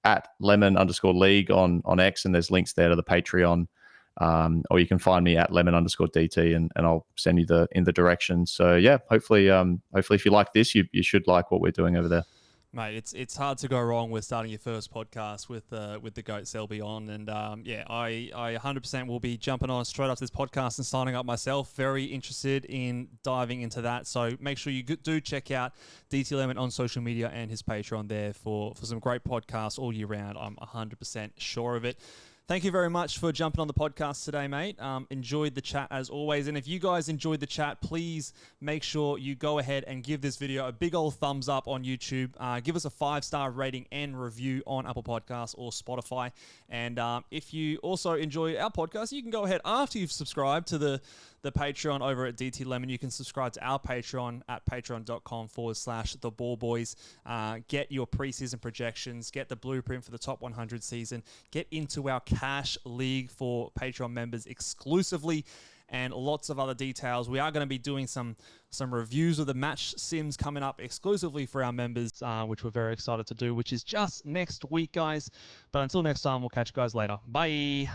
Speaker 3: at lemon_league on X, and there's links there to the Patreon, or you can find me at lemon_DT, and I'll send you in the direction. So yeah, hopefully if you like this, you should like what we're doing over there.
Speaker 1: Mate, it's hard to go wrong with starting your first podcast with the GOAT Selby on, and yeah, I 100% will be jumping on straight after this podcast and signing up myself. Very interested in diving into that, so make sure you do check out DT Lemon on social media and his Patreon there for some great podcasts all year round. I'm 100% sure of it. Thank you very much for jumping on the podcast today, mate. Enjoyed the chat as always. And if you guys enjoyed the chat, please make sure you go ahead and give this video a big old thumbs up on YouTube. Give us a 5-star rating and review on Apple Podcasts or Spotify. And if you also enjoy our podcast, you can go ahead after you've subscribed to the the Patreon over at DT Lemon. You can subscribe to our Patreon at patreon.com/theballboys. Get your preseason projections, get the blueprint for the top 100 season, get into our cash league for Patreon members exclusively, and lots of other details. We are going to be doing some reviews of the match sims coming up exclusively for our members, which we're very excited to do, which is just next week, guys. But until next time, we'll catch you guys later. Bye.